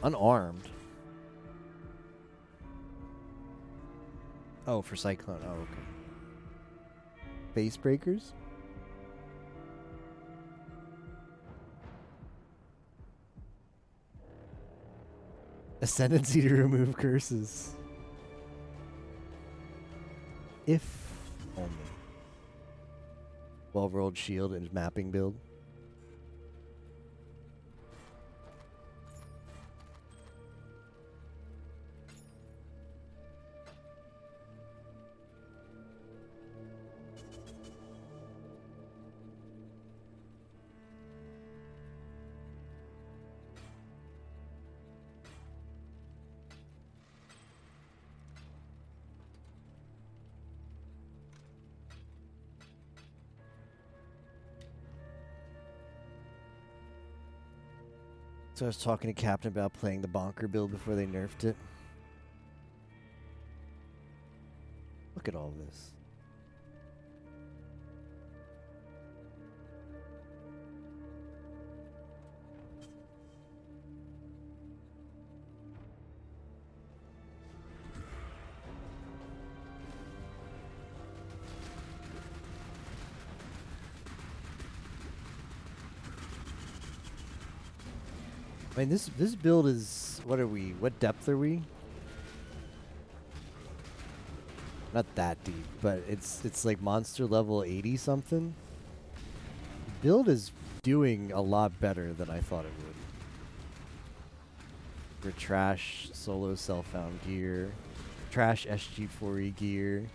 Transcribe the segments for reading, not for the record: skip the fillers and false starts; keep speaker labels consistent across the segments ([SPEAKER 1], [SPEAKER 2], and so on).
[SPEAKER 1] Unarmed. Oh, for Cyclone. Oh, okay. Base breakers? Ascendancy to remove curses. If only. 12-rolled shield and mapping build. So I was talking to Captain about playing the bonker build before they nerfed it. Look at all this. I mean, this build is, what are we? What depth are we? Not that deep, but it's like monster level 80 something. Build is doing a lot better than I thought it would. For trash solo self-found gear, trash SG4E gear.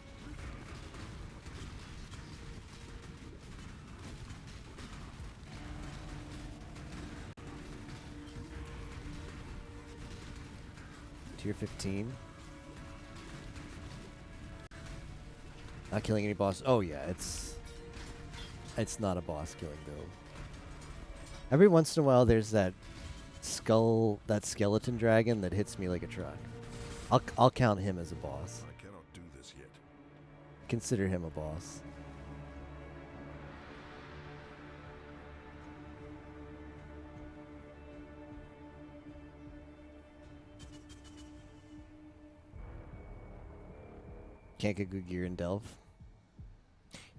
[SPEAKER 1] Tier 15. Not killing any boss. Oh yeah, it's not a boss killing build. Every once in a while there's that skeleton dragon that hits me like a truck. I'll count him as a boss.
[SPEAKER 2] I cannot do this yet.
[SPEAKER 1] Consider him a boss. Can't get good gear in Delve.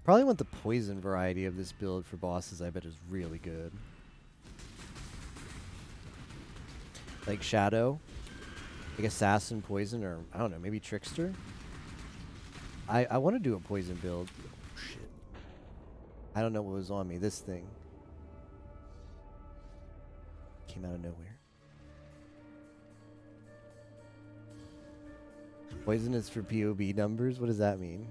[SPEAKER 1] Probably want the poison variety of this build for bosses. I bet is really good. Like Shadow, like Assassin, Poison, or I don't know, maybe Trickster. I want to do a poison build. Oh, shit. I don't know what was on me. This thing came out of nowhere. Poison is for POB numbers? What does that mean?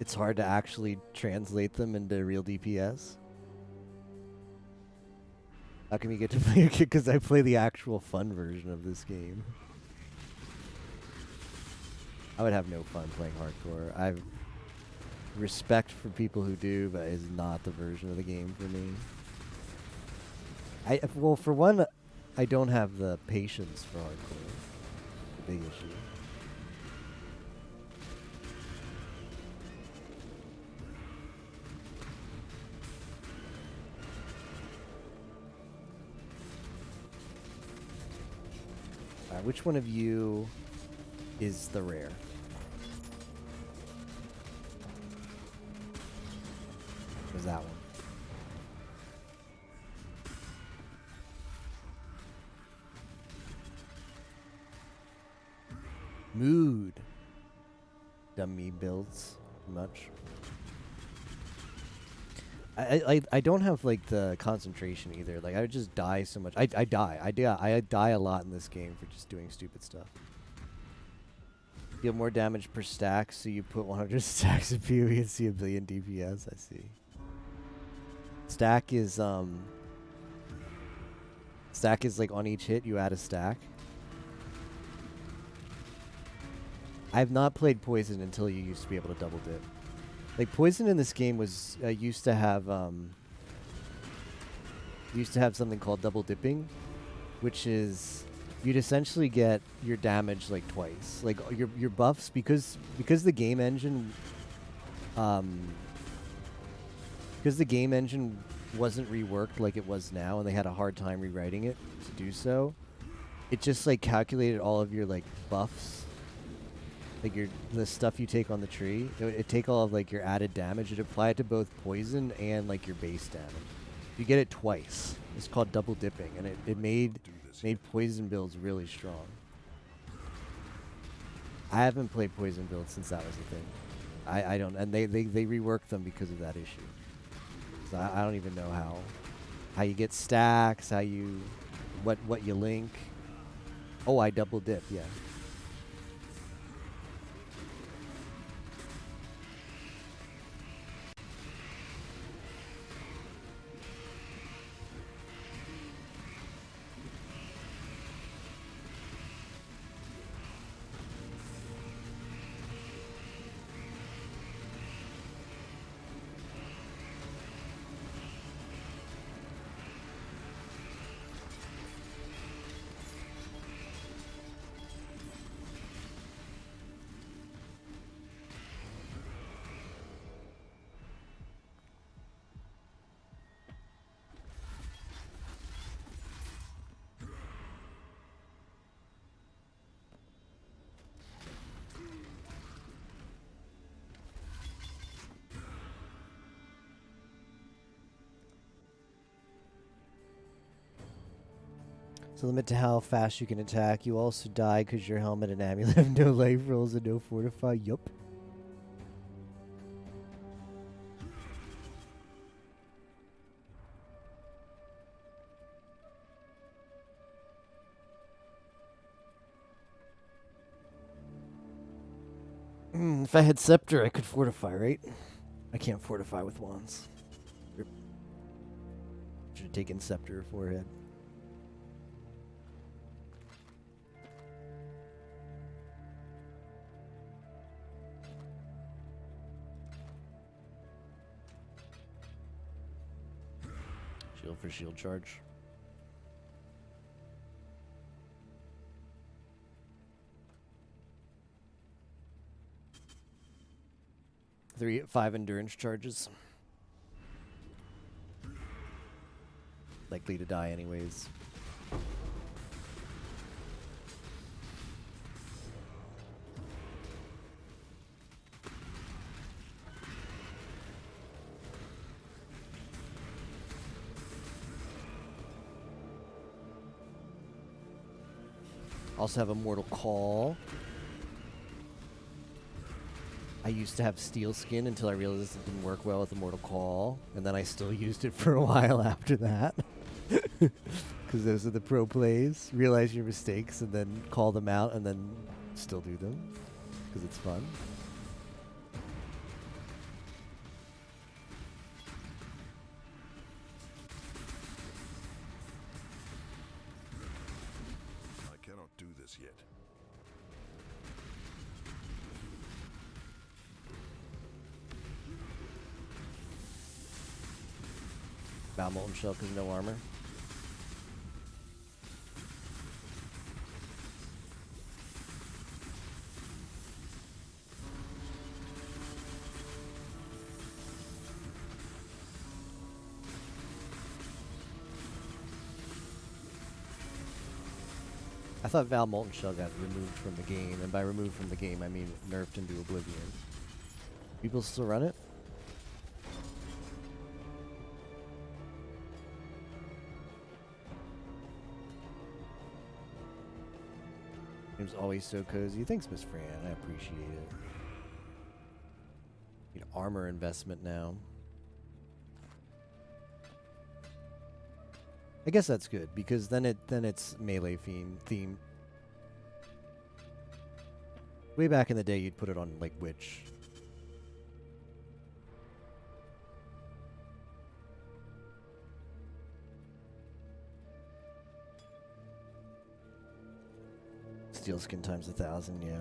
[SPEAKER 1] It's hard to actually translate them into real DPS. How come you get to play it? Because I play the actual fun version of this game. I would have no fun playing hardcore. I have respect for people who do, but it's not the version of the game for me. Well, for one, I don't have the patience for hardcore. The big issue. Alright, which one of you is the rare? Was that one? Mood. Dummy builds much. I don't have like the concentration either. Like I would just die so much. I die a lot in this game for just doing stupid stuff. Deal more damage per stack, so you put 100 stacks of PoE and see a billion DPS. I see. Stack is like on each hit you add a stack. I have not played Poison until you used to be able to double dip. Like Poison in this game was used to have something called double dipping, which is you'd essentially get your damage like twice. Like your buffs because the game engine um because the game engine wasn't reworked like it was now and they had a hard time rewriting it to do so. It just like calculated all of your like buffs, like the stuff you take on the tree. It take all of like your added damage. It apply it to both poison and like your base damage. You get it twice. It's called double dipping, and it made poison builds really strong. I haven't played poison builds since that was a thing. I don't, and they reworked them because of that issue. So I don't even know how you get stacks, how you what you link. Oh, I double dip, yeah. So limit to how fast you can attack. You also die because your helmet and amulet have no life rolls and no fortify. Yup. If I had Scepter, I could fortify, right? I can't fortify with wands. Should have taken Scepter forehead. Shield for shield charge. Five endurance charges. Likely to die anyways. Also have a Mortal Call. I used to have Steel Skin until I realized it didn't work well with the Mortal Call, and then I still used it for a while after that. Because those are the pro plays. Realize your mistakes and then call them out and then still do them. Because it's fun.
[SPEAKER 2] I cannot do this yet.
[SPEAKER 1] Bow Molten Shell because no armor. I thought Val Molten Shell got removed from the game, and by removed from the game, I mean nerfed into oblivion. People still run it? Game's always so cozy. Thanks, Miss Fran. I appreciate it. Need armor investment now. I guess that's good because then it's melee theme. Way back in the day, you'd put it on like Witch. Steel Skin times 1,000, yeah.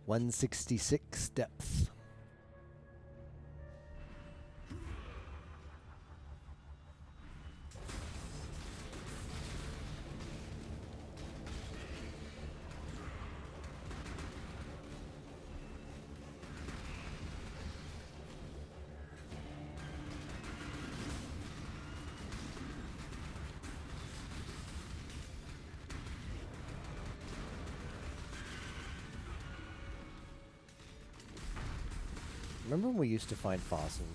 [SPEAKER 1] 166 depth. Remember when we used to find fossils?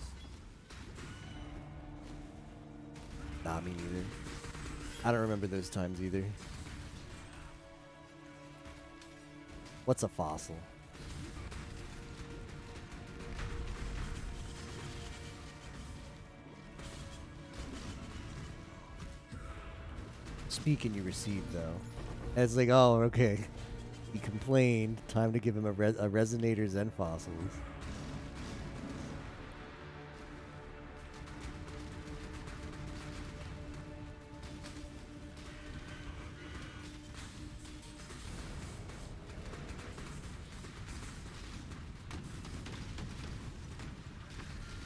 [SPEAKER 1] Nah, me neither. I don't remember those times either. What's a fossil? Speak and you receive, though. And it's like, oh, okay. He complained. Time to give him a resonators and fossils.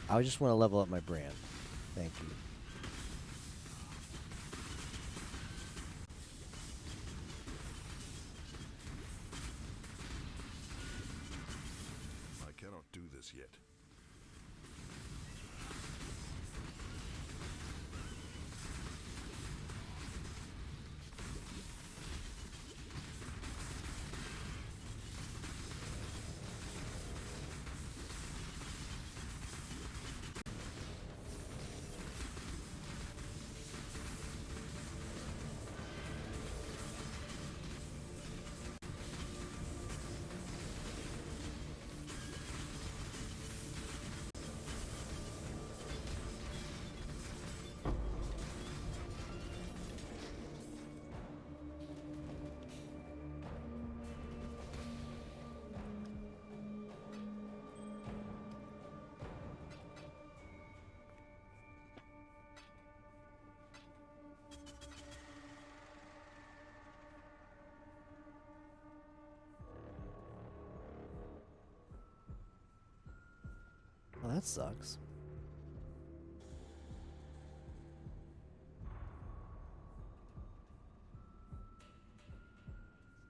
[SPEAKER 1] I just want to level up my brand. Thank you.
[SPEAKER 2] I cannot do this yet.
[SPEAKER 1] Oh, that sucks.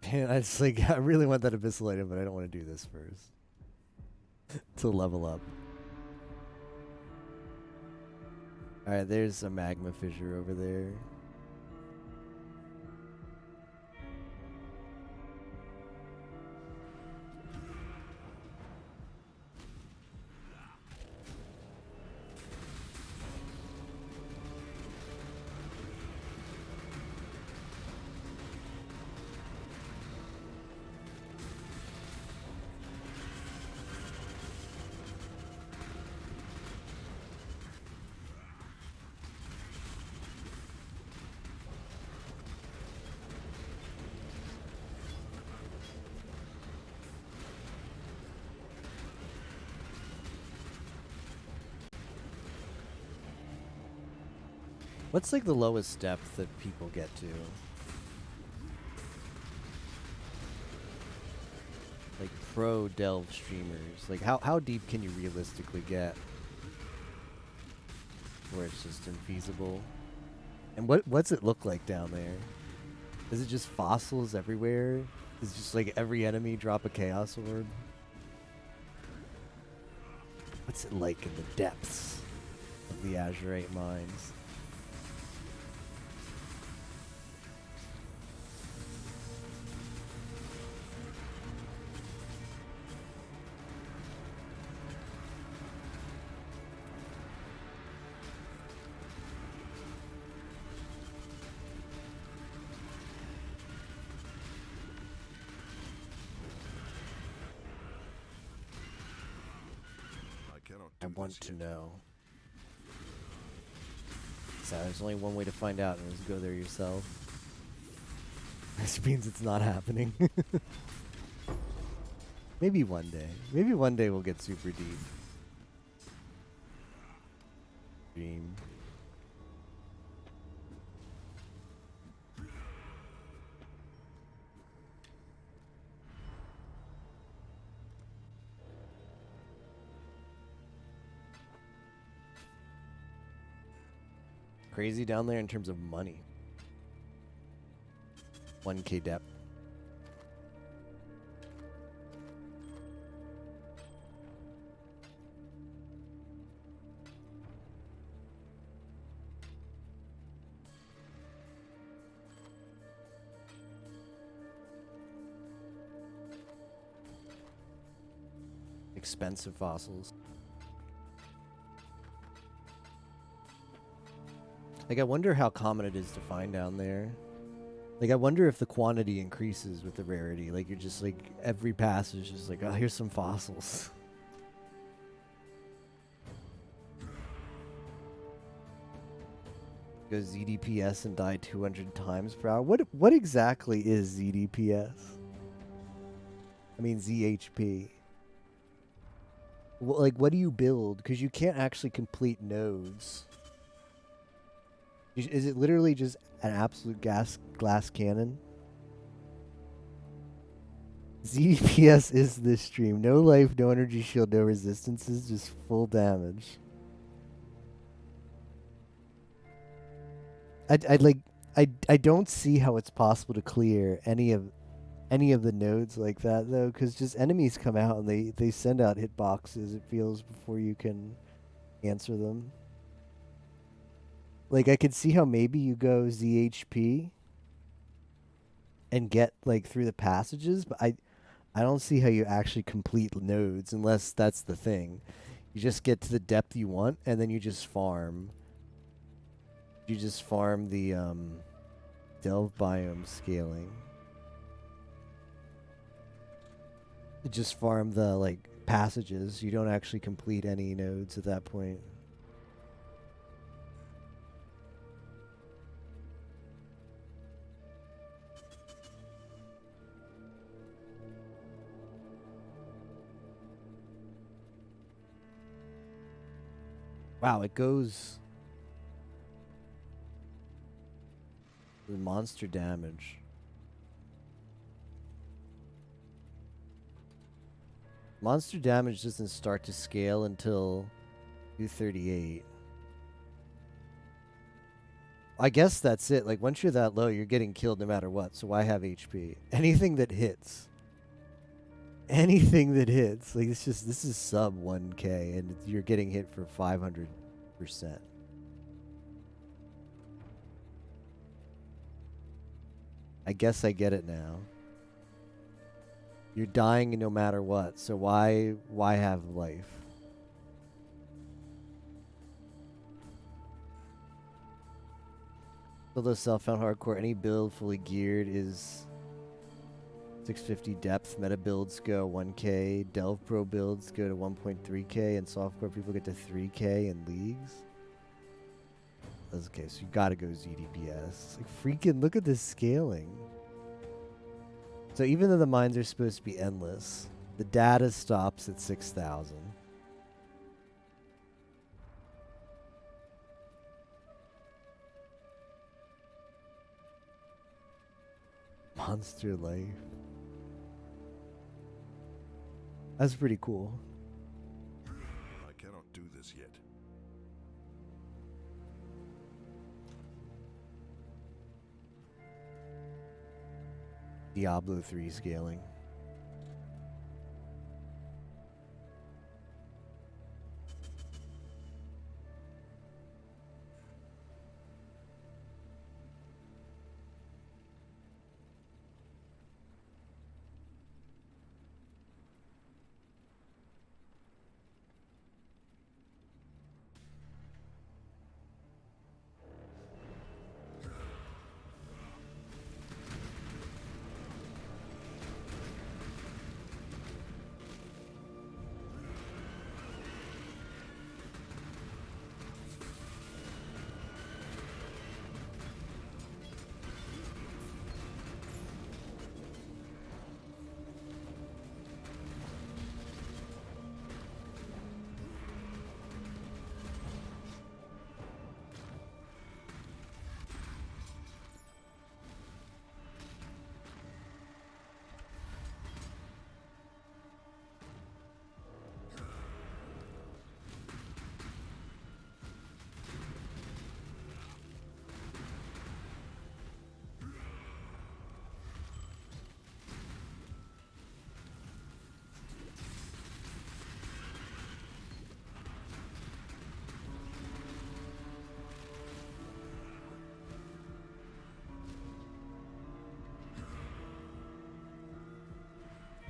[SPEAKER 1] Man, I just like, I really want that abyssal item, but I don't want to do this first. To level up. Alright, there's a magma fissure over there. What's like the lowest depth that people get to? Like pro delve streamers. Like how deep can you realistically get? Where it's just infeasible. And what's it look like down there? Is it just fossils everywhere? Is just like every enemy drop a chaos orb? What's it like in the depths of the Azurite mines? I want to know. So there's only one way to find out, and is go there yourself. This means it's not happening. Maybe one day. Maybe one day we'll get super deep. Dream. crazy down there in terms of money. 1K depth. Expensive fossils. Like, I wonder how common it is to find down there. Like, I wonder if the quantity increases with the rarity. Like, you're just like, every pass is just like, oh, here's some fossils. Go ZDPS and die 200 times per hour. What exactly is ZDPS? I mean, ZHP. Well, like, what do you build? Because you can't actually complete nodes. Is it literally just an absolute glass cannon? ZDPS is this stream. No life, no energy shield, no resistances, just full damage. I don't see how it's possible to clear any of the nodes like that though, because just enemies come out and they send out hitboxes, it feels, before you can answer them. Like, I could see how maybe you go ZHP and get like through the passages, but I don't see how you actually complete nodes unless that's the thing. You just get to the depth you want and then you just farm. You just farm the delve biome scaling. You just farm the like passages. You don't actually complete any nodes at that point. Wow, it goes the monster damage. Monster damage doesn't start to scale until 238. I guess that's it. Like, once you're that low, you're getting killed no matter what. So why have HP? Anything that hits. Anything that hits. Like, it's just, this is sub 1K and you're getting hit for 500%. I guess I get it now. You're dying no matter what, so why have life? Although self-found hardcore, any build fully geared is 650 depth. Meta builds go 1K. Delve Pro builds go to 1.3K, and softcore people get to 3K in leagues. That's okay, so you gotta go ZDPS. Like, freaking look at this scaling. So even though the mines are supposed to be endless, the data stops at 6,000. Monster life. That's pretty cool.
[SPEAKER 2] I cannot do this yet.
[SPEAKER 1] Diablo 3 scaling.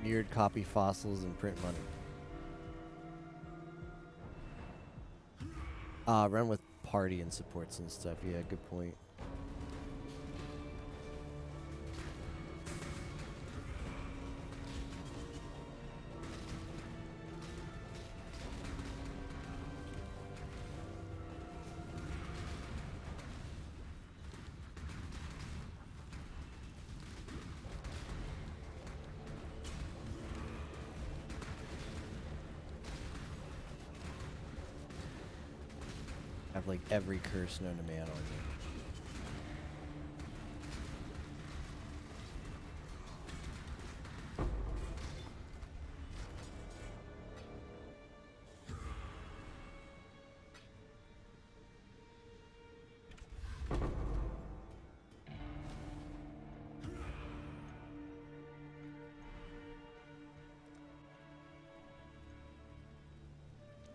[SPEAKER 1] Mirrored copy fossils and print money. Run with party and supports and stuff. Yeah, good point. Have like every curse known to man on you.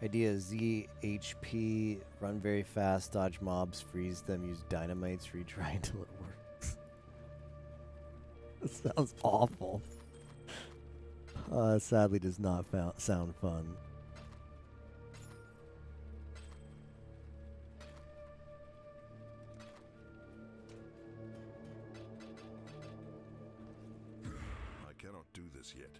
[SPEAKER 1] Idea ZHP, run very fast, dodge mobs, freeze them, use dynamites, retry until it works. That sounds awful. Sadly does not sound fun.
[SPEAKER 2] I cannot do this yet.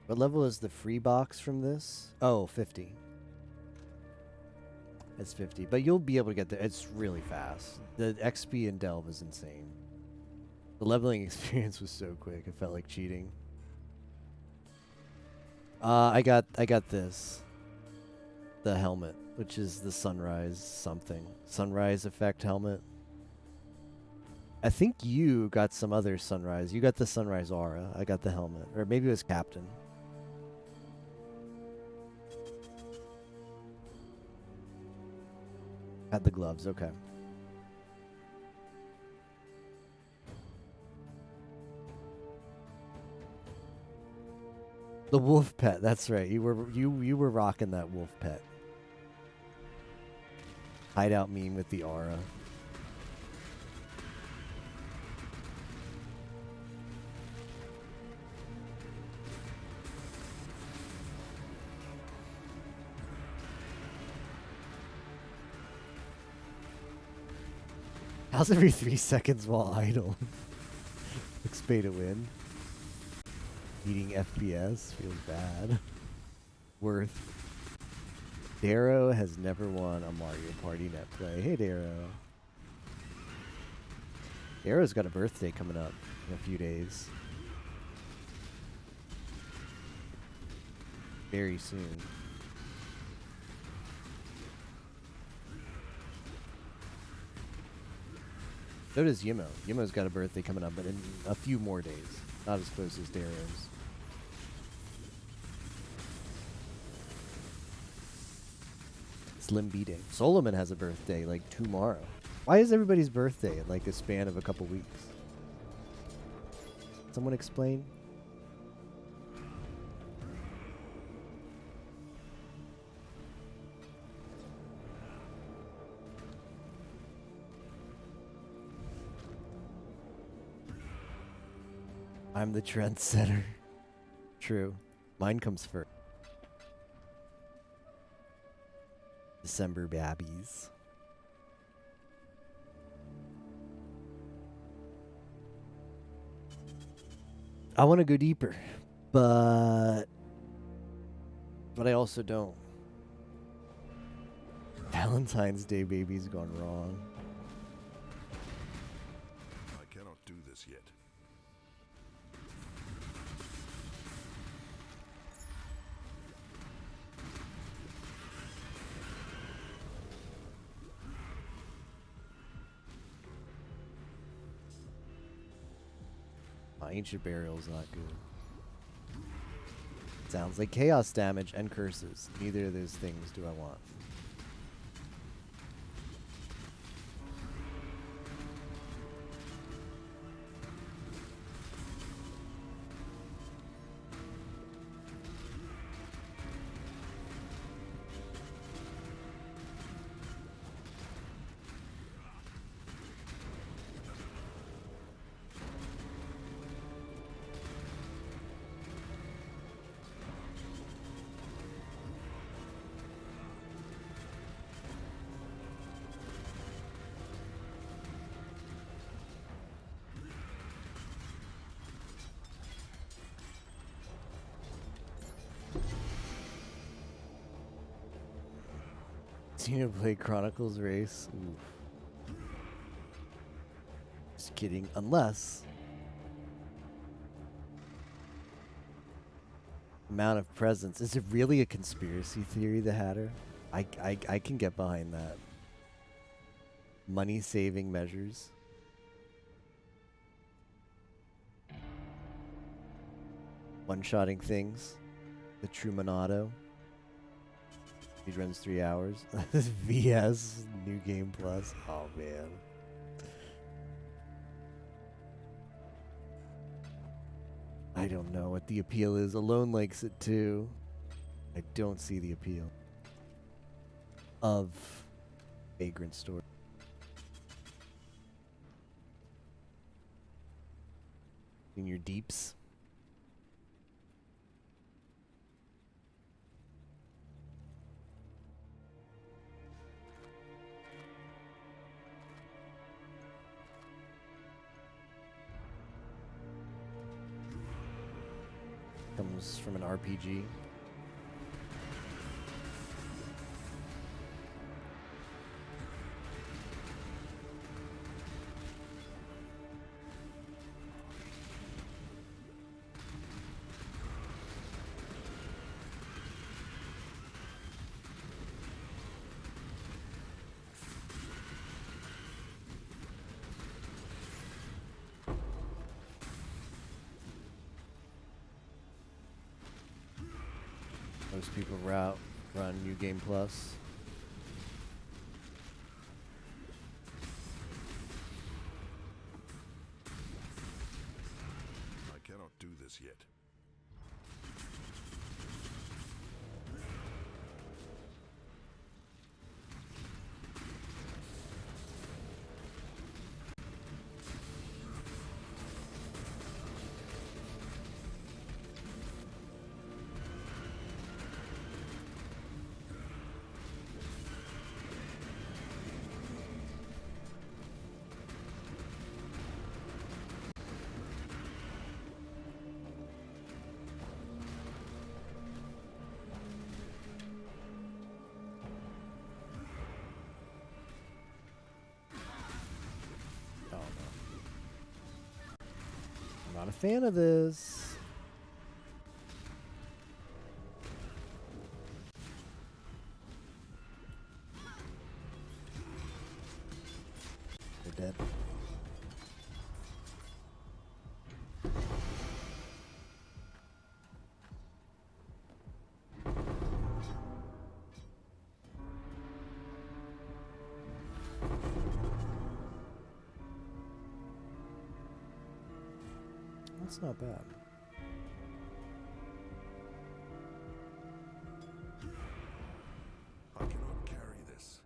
[SPEAKER 1] What level is the free box from this? Oh, 50. It's 50, but you'll be able to get there. It's really fast. The XP in Delve is insane. The leveling experience was so quick. It felt like cheating. I got this. The helmet, which is the sunrise something. Sunrise effect helmet. I think you got some other sunrise. You got the sunrise aura. I got the helmet. Or maybe it was Captain. Had the gloves, okay. The wolf pet, that's right. You were rocking that wolf pet. Hideout meme with the aura. How's every 3 seconds while idle? Looks pay to win. Eating FPS feels bad. Worth. Darrow has never won a Mario Party net play. Hey, Darrow. Darrow's got a birthday coming up in a few days. Very soon. So does Yimo. Yimo's got a birthday coming up, but in a few more days. Not as close as Darrow's. Slim beating. Solomon has a birthday like tomorrow. Why is everybody's birthday in like a span of a couple weeks? Someone explain? I'm the trendsetter. True. Mine comes first. December babbies. I want to go deeper, but I also don't. Valentine's Day baby's gone wrong.
[SPEAKER 2] I cannot do this yet.
[SPEAKER 1] Ancient Burial's not good. Sounds like chaos damage and curses. Neither of those things do I want. Xenoblade Chronicles race. Oof. Just kidding. Unless amount of presents. Is it really a conspiracy theory, the Hatter? I can get behind that. Money saving measures. One-shotting things. The Truman Auto. He runs 3 hours. VS New Game Plus. Oh man. I don't know what the appeal is. Alone likes it too. I don't see the appeal of Vagrant Story. In your deeps. Comes from an RPG. Most people run New Game Plus.
[SPEAKER 2] I cannot do this yet.
[SPEAKER 1] Not a fan of this. They're dead. That's not bad.
[SPEAKER 2] I cannot carry this.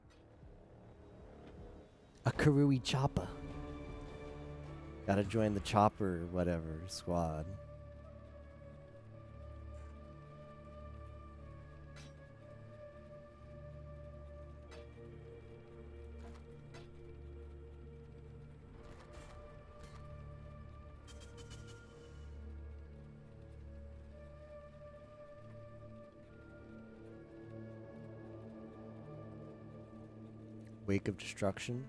[SPEAKER 1] A Karui Choppa. Gotta join the Chopper, whatever, squad. Wake of Destruction.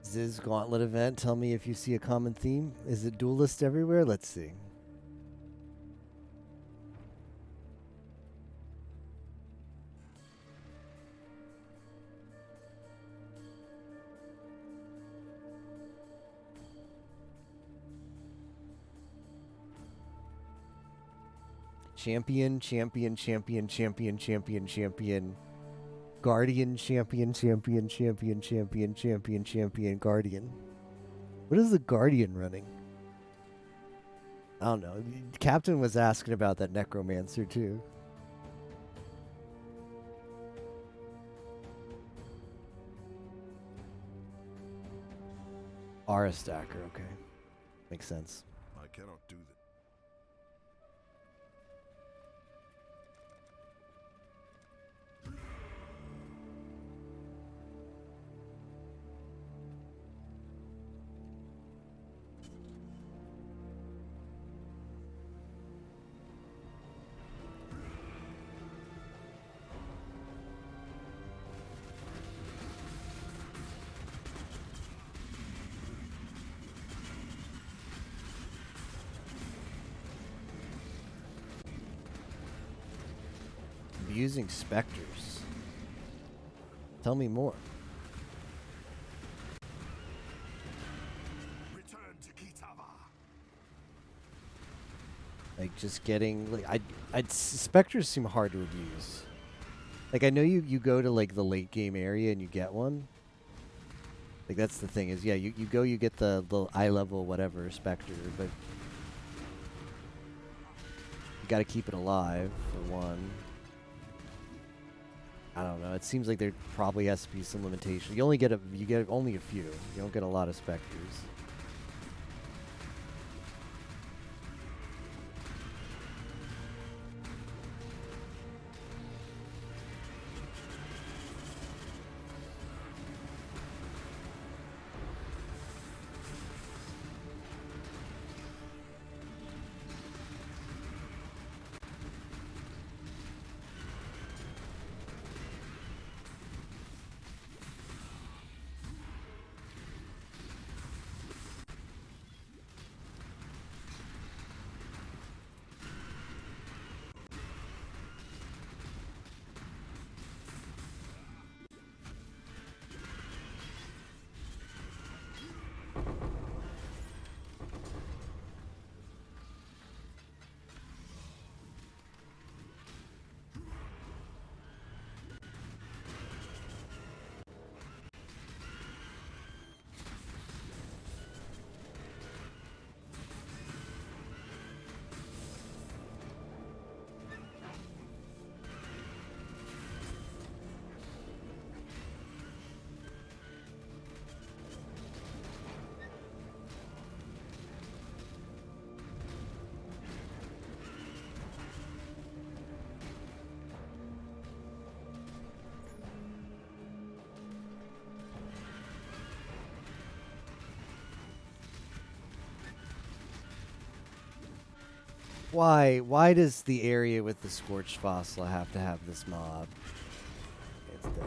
[SPEAKER 1] Ziz Gauntlet event. Tell me if you see a common theme. Is it duelist everywhere? Let's see. Champion, champion, champion, champion, champion, champion. Guardian, champion, champion, champion, champion, champion, champion, Guardian. What is the Guardian running? I don't know. Captain was asking about that Necromancer too. Aura stacker, okay. Makes sense.
[SPEAKER 2] I cannot do that.
[SPEAKER 1] Using specters. Tell me more.
[SPEAKER 2] Return to Kitava.
[SPEAKER 1] Like just getting like specters seem hard to abuse. Like I know you go to like the late game area and you get one. Like that's the thing is yeah you go you get the eye level whatever specter but you got to keep it alive for one. I don't know. It seems like there probably has to be some limitation. You get only a few. You don't get a lot of specters. Why does the area with the Scorched Fossil have to have this mob? It's dead.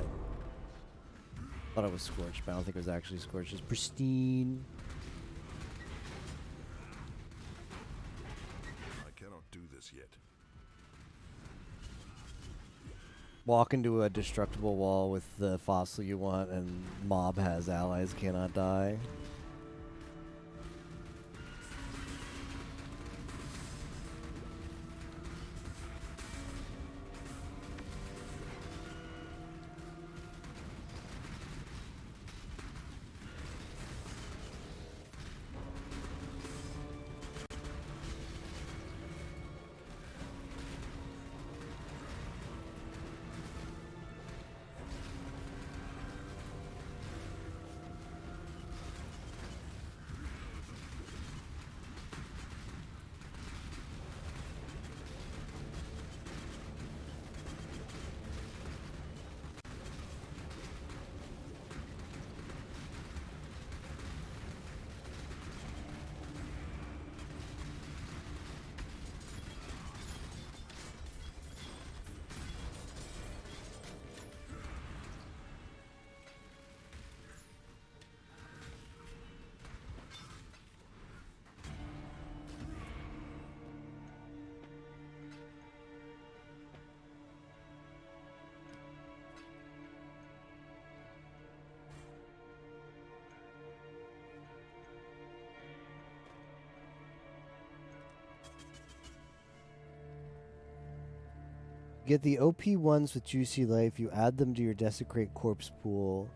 [SPEAKER 1] Thought it was Scorched, but I don't think it was actually Scorched. It's pristine.
[SPEAKER 2] I cannot do this yet.
[SPEAKER 1] Walk into a destructible wall with the fossil you want, and mob has allies cannot die. Get the OP ones with Juicy Life, you add them to your Desecrate Corpse pool,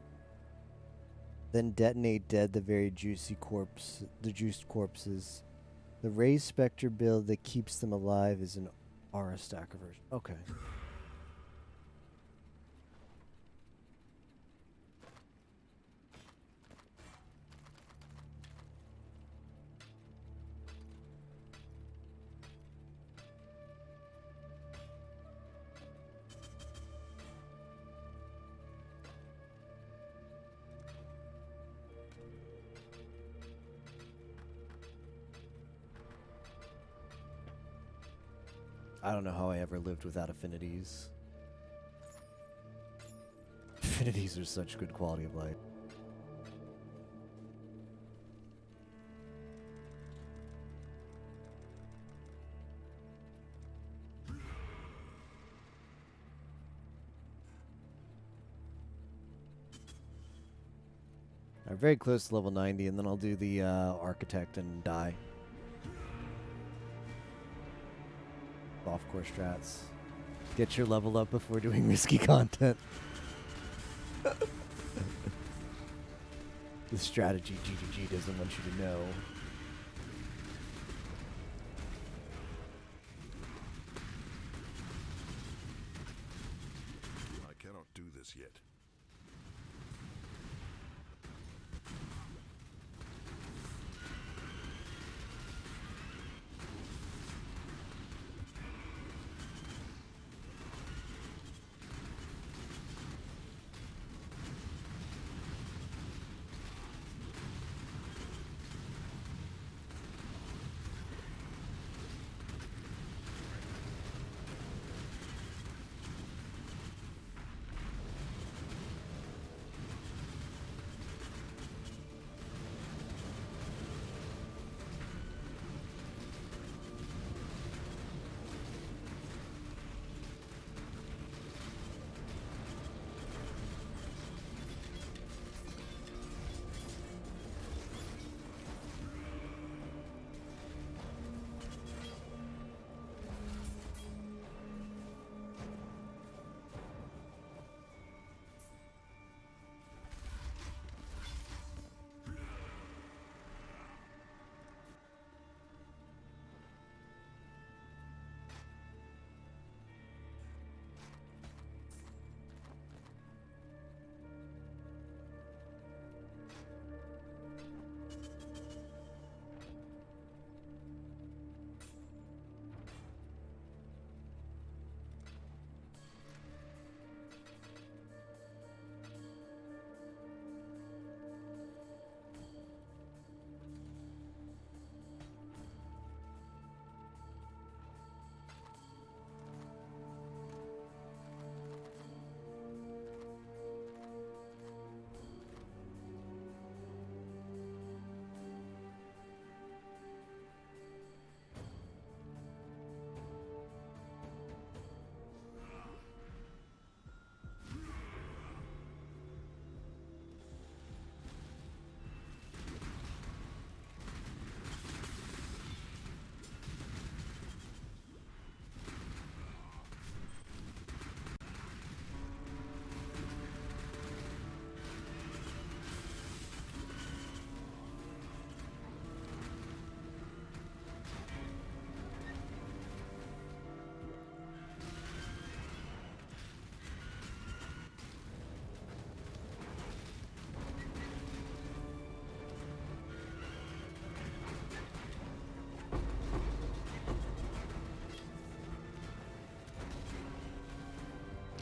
[SPEAKER 1] then detonate dead the very juicy corpse, the juiced corpses. The Raised Spectre build that keeps them alive is an Aura stacker version. Okay. I don't know how I ever lived without affinities. Affinities are such good quality of life. I'm very close to level 90, and then I'll do the architect and die. Golf course strats. Get your level up before doing risky content. The strategy GGG doesn't want you to know.
[SPEAKER 2] I cannot do this yet.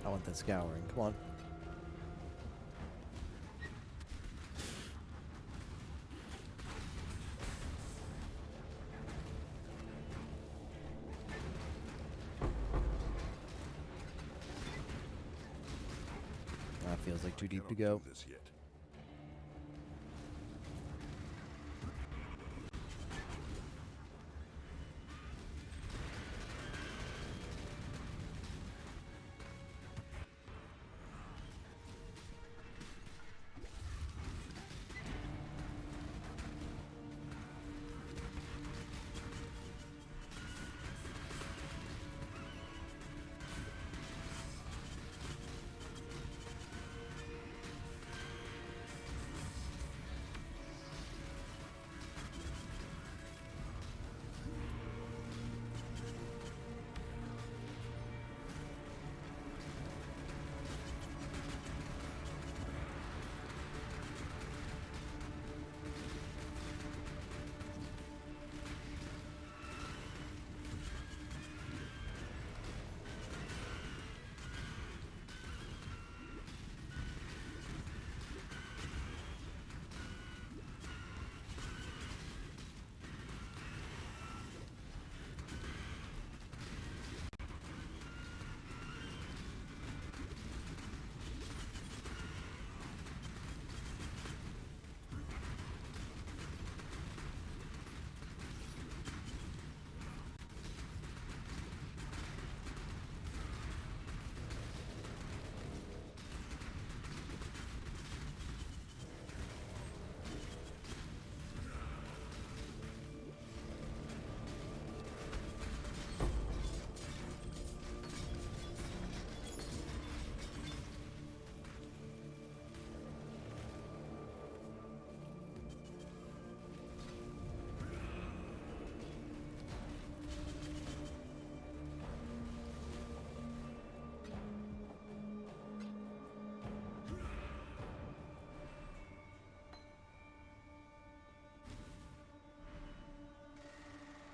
[SPEAKER 1] I want that scouring. Come on. That feels like too deep to go.
[SPEAKER 2] Do this yet.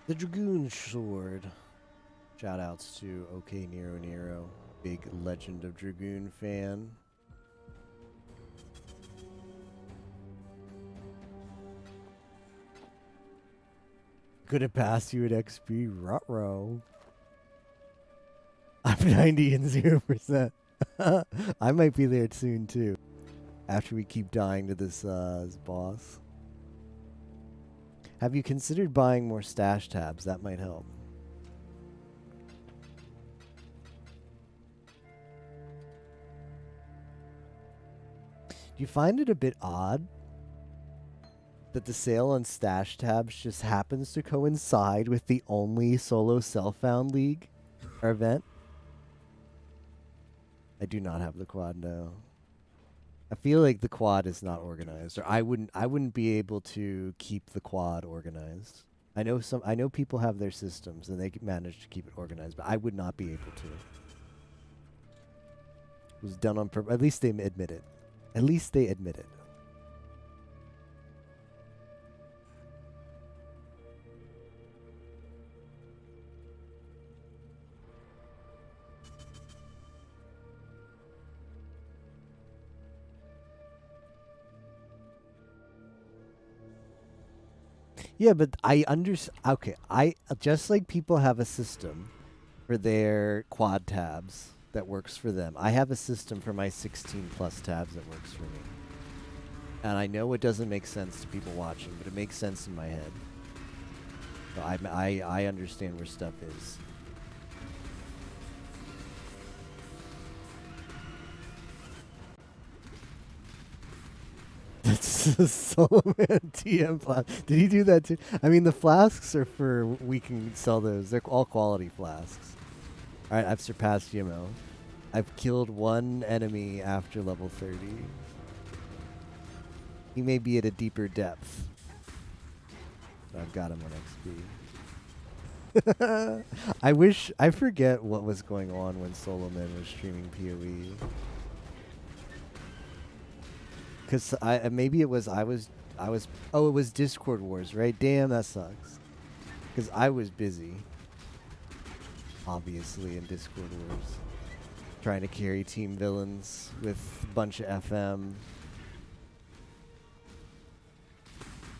[SPEAKER 1] The Dragoon Sword. Shout outs to OK Nero Nero. Big Legend of Dragoon fan. Gonna pass you at XP. Ruh-roh. I'm 90 and 0%. I might be there soon too. After we keep dying to this boss. Have you considered buying more stash tabs? That might help. Do you find it a bit odd that the sale on stash tabs just happens to coincide with the only solo self-found league or event? I do not have the quad, no. I feel like the quad is not organized, or I wouldn't be able to keep the quad organized. I know people have their systems and they can manage to keep it organized, but I would not be able to. It was done on purpose. At least they admit it. At least they admit it. Yeah, but I understand. Okay, I just like people have a system for their quad tabs that works for them. I have a system for my 16 plus tabs that works for me. And I know it doesn't make sense to people watching, but it makes sense in my head. So I understand where stuff is. That's a Solo Man TM flask. Did he do that too? I mean, the flasks are for, we can sell those. They're all quality flasks. Alright, I've surpassed Yimo. I've killed one enemy after level 30. He may be at a deeper depth. But I've got him on XP. I forget what was going on when Solo Man was streaming PoE. Cause maybe it was, oh, it was Discord Wars, right? Damn, that sucks. Cause I was busy. Obviously in Discord Wars. Trying to carry team villains with a bunch of FM.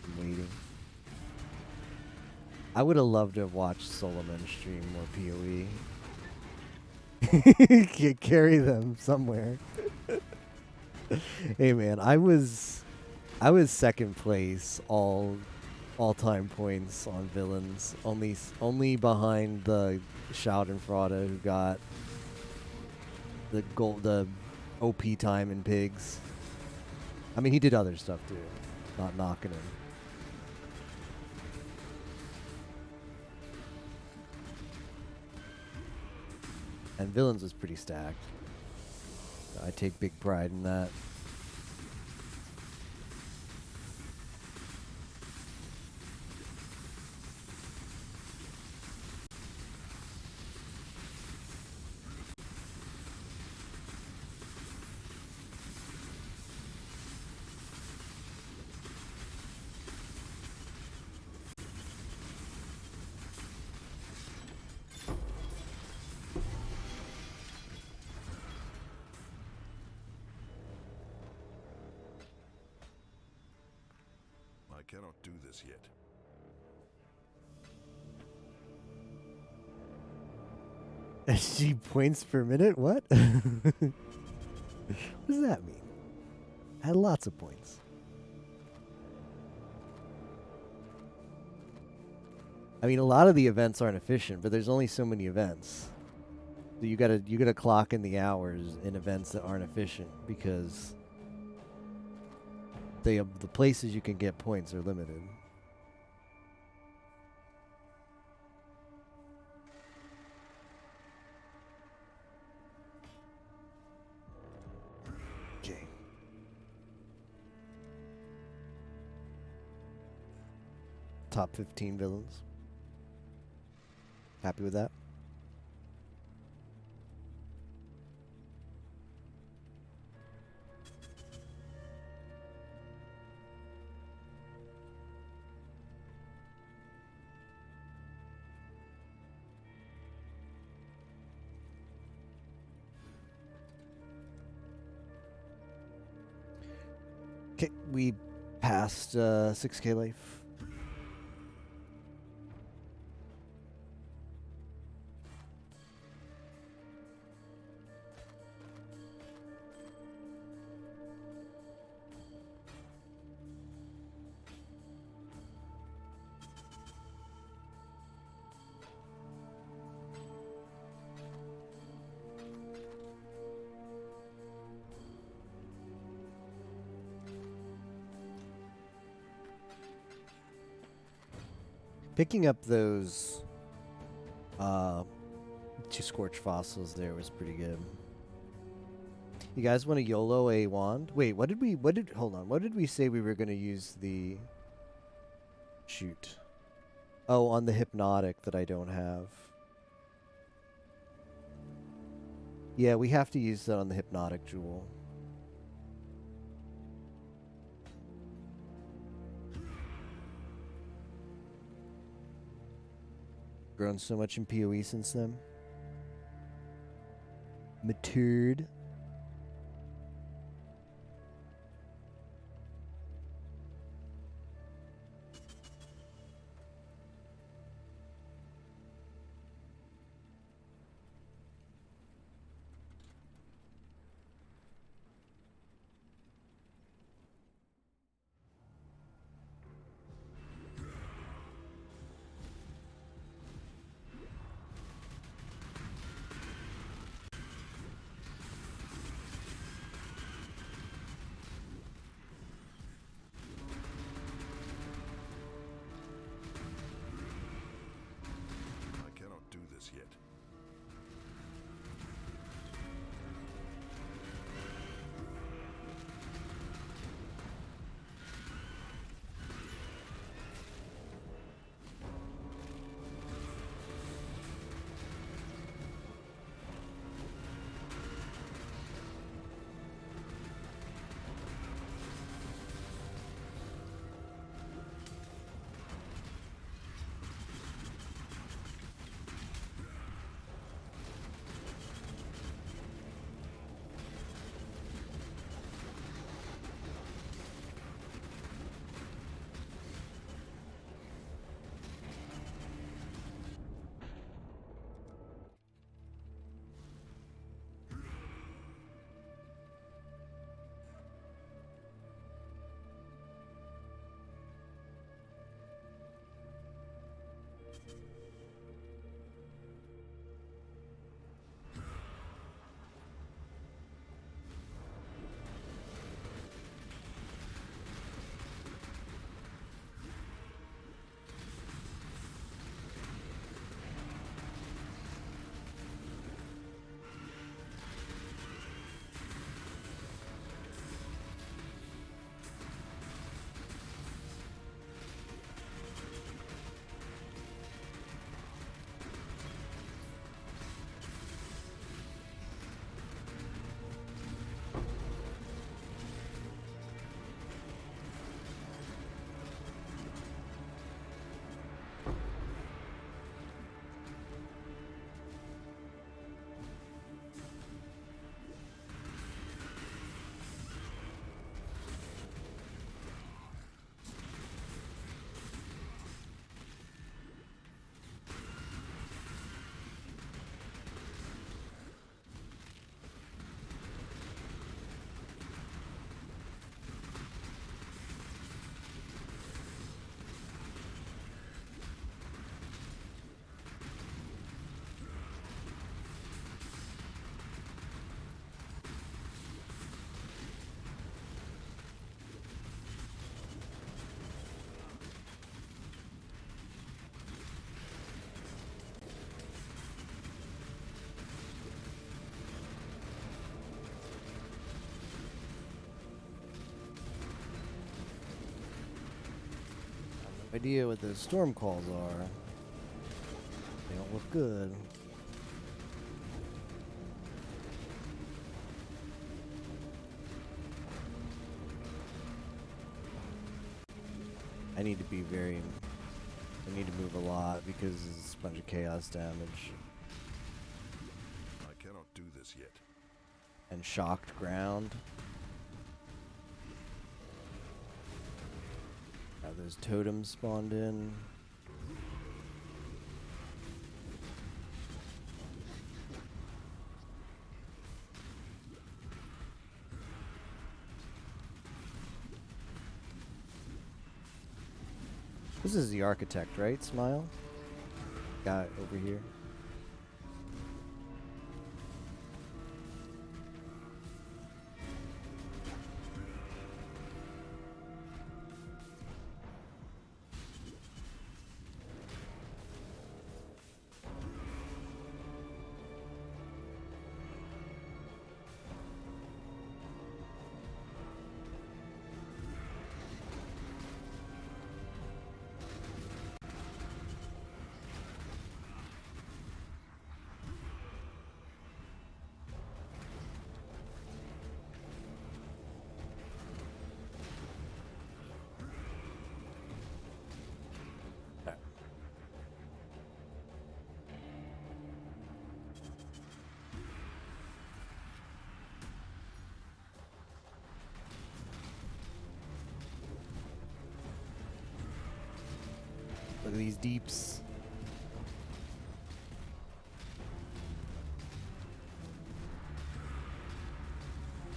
[SPEAKER 1] I'm waiting. I would have loved to have watched Solomon stream more PoE. Carry them somewhere. Hey man, I was second place all time points on villains. Only behind the Shout and Frauda who got the OP time in pigs. I mean, he did other stuff too. Not knocking him. And villains was pretty stacked. I take big pride in that.
[SPEAKER 2] I cannot do this yet.
[SPEAKER 1] SG points per minute? What? What does that mean? I had lots of points. I mean, a lot of the events aren't efficient, but there's only so many events. So you gotta clock in the hours in events that aren't efficient because the places you can get points are limited. Okay. Top 15 villains. Happy with that? Okay, we passed 6K life. Picking up those 2 scorch fossils there was pretty good. You guys want to YOLO a wand? Wait, hold on. What did we say we were going to use the shoot? Oh, on the hypnotic that I don't have. Yeah, we have to use that on the hypnotic jewel. Grown so much in PoE since then. Matured.
[SPEAKER 2] I cannot do this yet.
[SPEAKER 1] Idea what those storm calls are. They don't look good. I need to be very... I need to move a lot because it's a bunch of chaos damage.
[SPEAKER 2] I cannot do this yet.
[SPEAKER 1] And shocked ground. Those totems spawned in. This is the architect, right? Smile? Guy over here. Look at these deeps.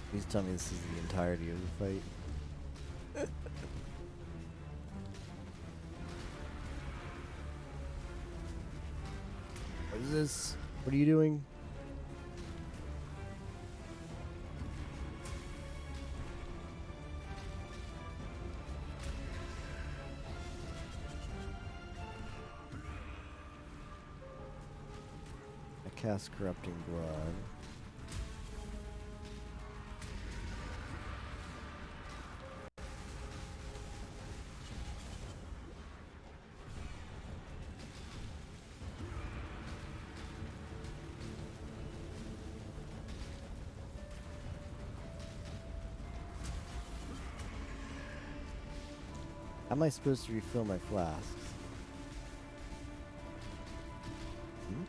[SPEAKER 1] Please tell me this is the entirety of the fight. What is this? What are you doing? I cast Corrupting Blood. How am I supposed to refill my flasks? Hmm?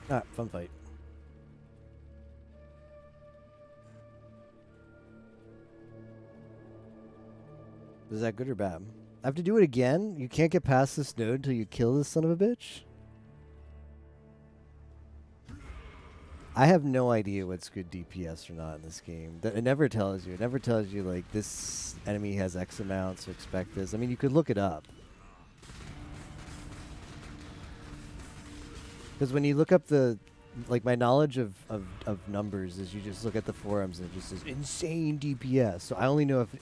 [SPEAKER 1] Ah, fun fight. Is that good or bad? I have to do it again? You can't get past this node until you kill this son of a bitch? I have no idea what's good DPS or not in this game. It never tells you. It never tells you, like, this enemy has X amount, so expect this. I mean, you could look it up. Because when you look up the, like, my knowledge of numbers is you just look at the forums and it just says insane DPS. So I only know if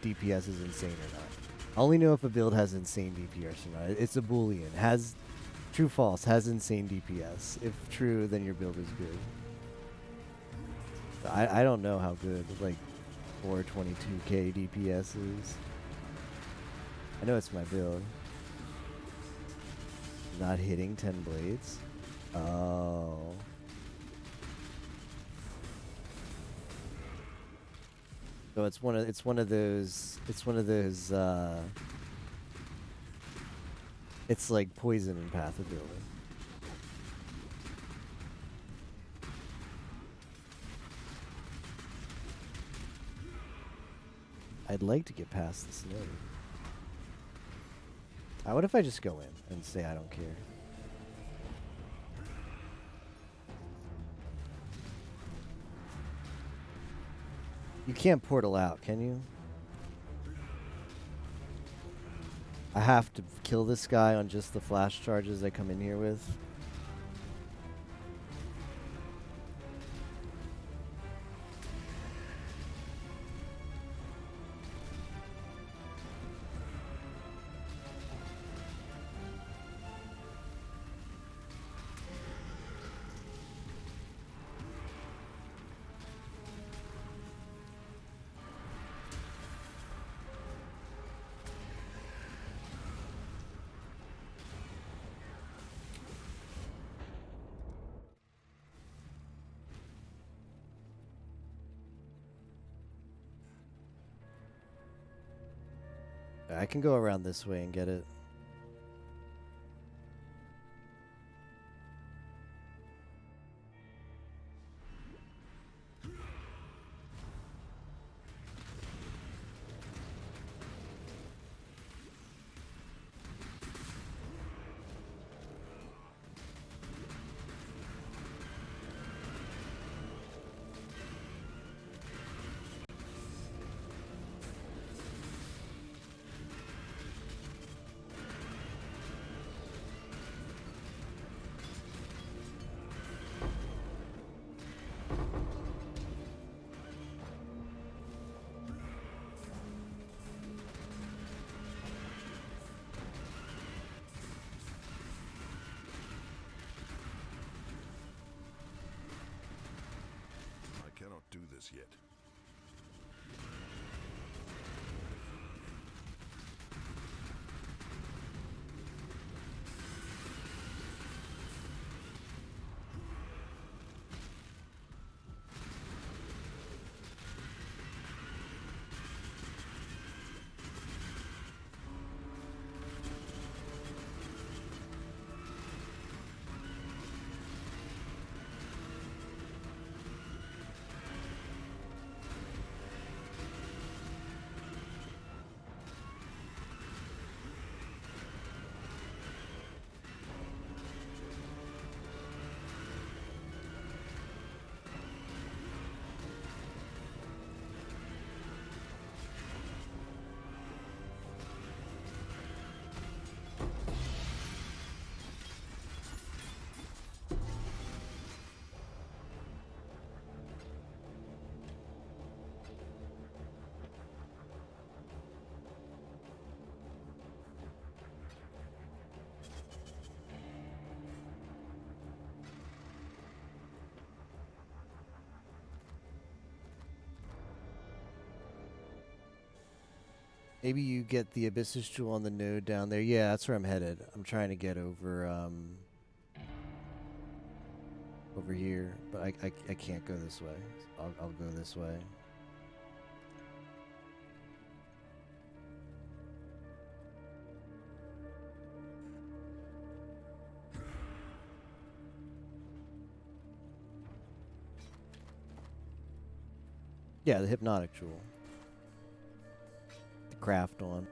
[SPEAKER 1] DPS is insane or not. I only know if a build has insane DPS or not. It's a Boolean. Has true false, has insane DPS. If true, then your build is good. So I don't know how good like 422k DPS is. I know it's my build. Not hitting 10 blades. Oh. So it's one of those it's like poison and path ability. I'd like to get past this node. What if I just go in and say I don't care? You can't portal out, can you? I have to kill this guy on just the flash charges I come in here with. I can go around this way and get it.
[SPEAKER 2] I cannot do this yet.
[SPEAKER 1] Maybe you get the Abyssus Jewel on the node down there. Yeah, that's where I'm headed. I'm trying to get over over here, but I can't go this way. I'll go this way. Yeah, the Hypnotic Jewel. The craft on.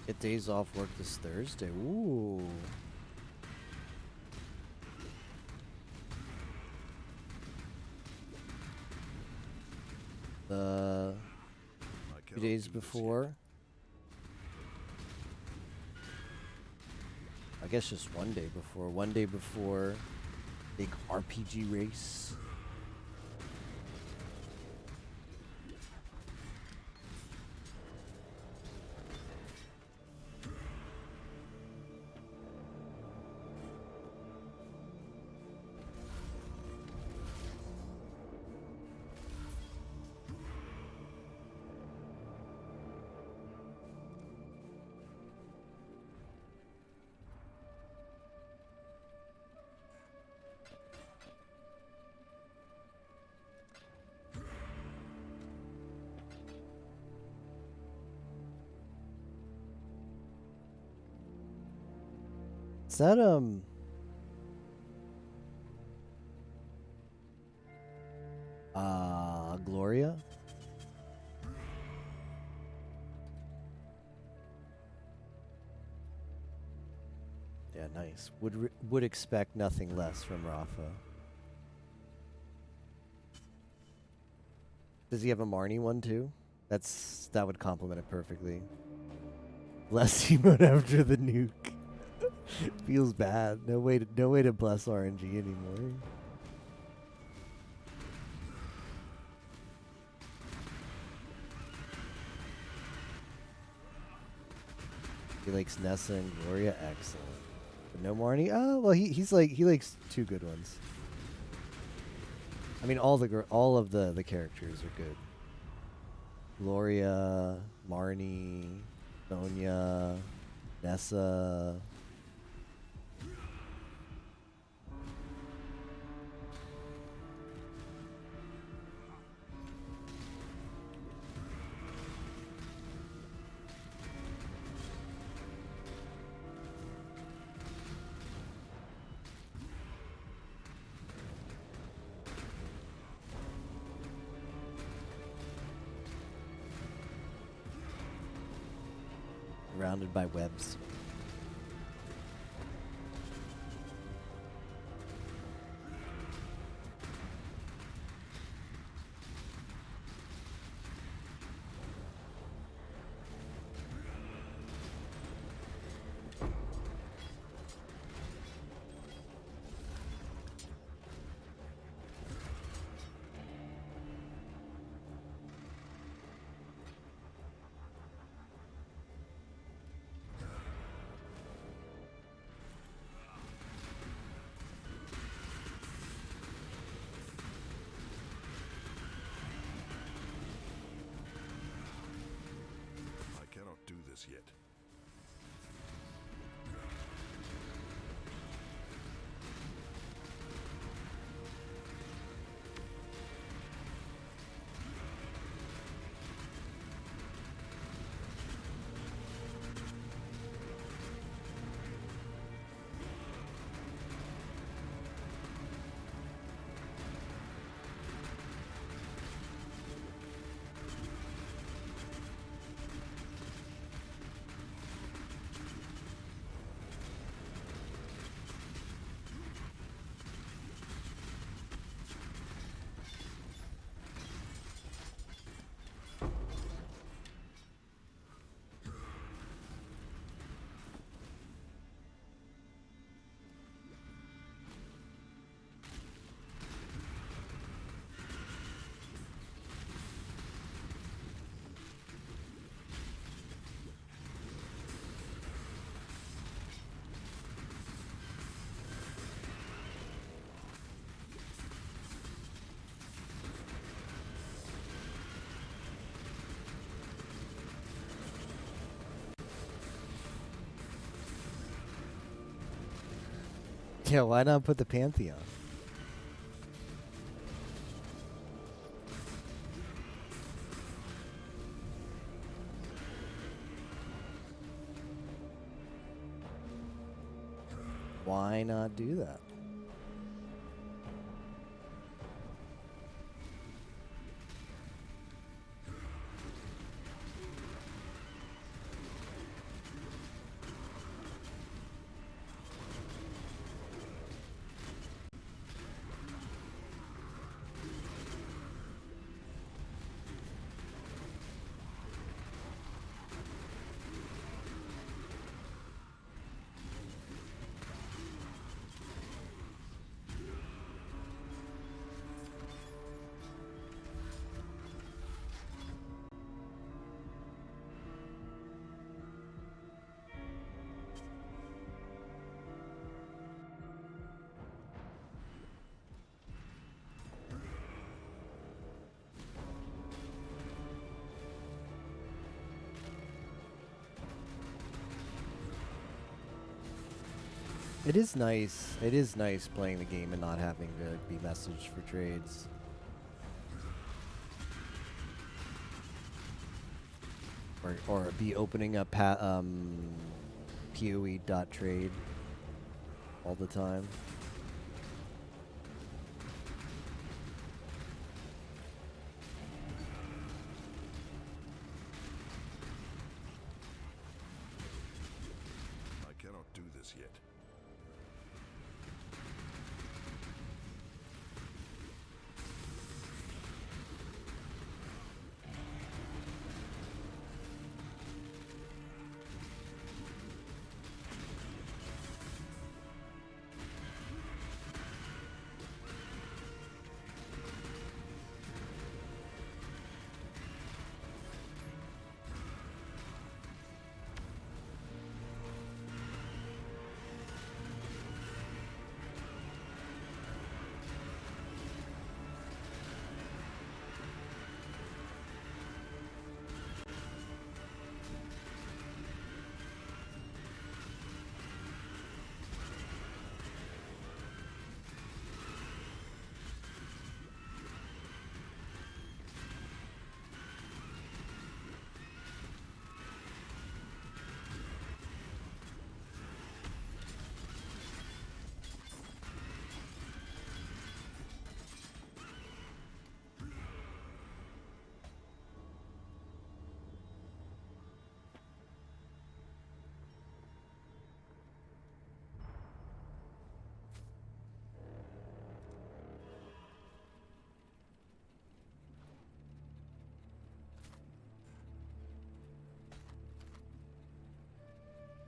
[SPEAKER 1] Get days off work this Thursday. Ooh. The
[SPEAKER 2] I
[SPEAKER 1] 2
[SPEAKER 2] cannot
[SPEAKER 1] days
[SPEAKER 2] do this yet.
[SPEAKER 1] before. I guess just 1 day before. 1 day before. Big RPG race. Is that on Gloria. Yeah, nice. Would expect nothing less from Rafa. Does he have a Marnie one too? That would complement it perfectly. Bless emote after the nuke. Feels bad. No way to bless RNG anymore. He likes Nessa and Gloria. Excellent. But no Marnie? Oh well, he likes two good ones. I mean, all of the characters are good. Gloria, Marnie, Sonya, Nessa. Surrounded by webs.
[SPEAKER 2] I cannot do this yet.
[SPEAKER 1] Yeah, why not put the Pantheon? Why not do that? It is nice. It is nice playing the game and not having to be messaged for trades. Or be opening up PoE.trade all the time.
[SPEAKER 2] this yet.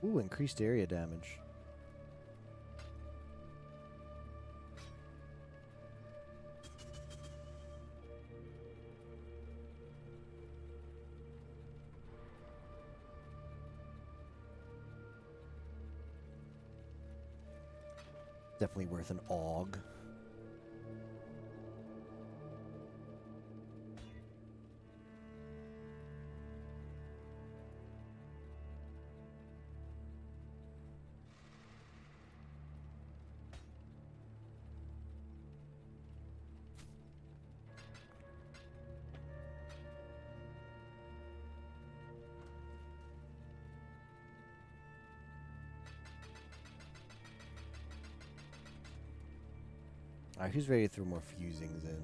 [SPEAKER 1] Ooh, increased area damage. Definitely worth an AUG. Alright, who's ready to throw more fusings in?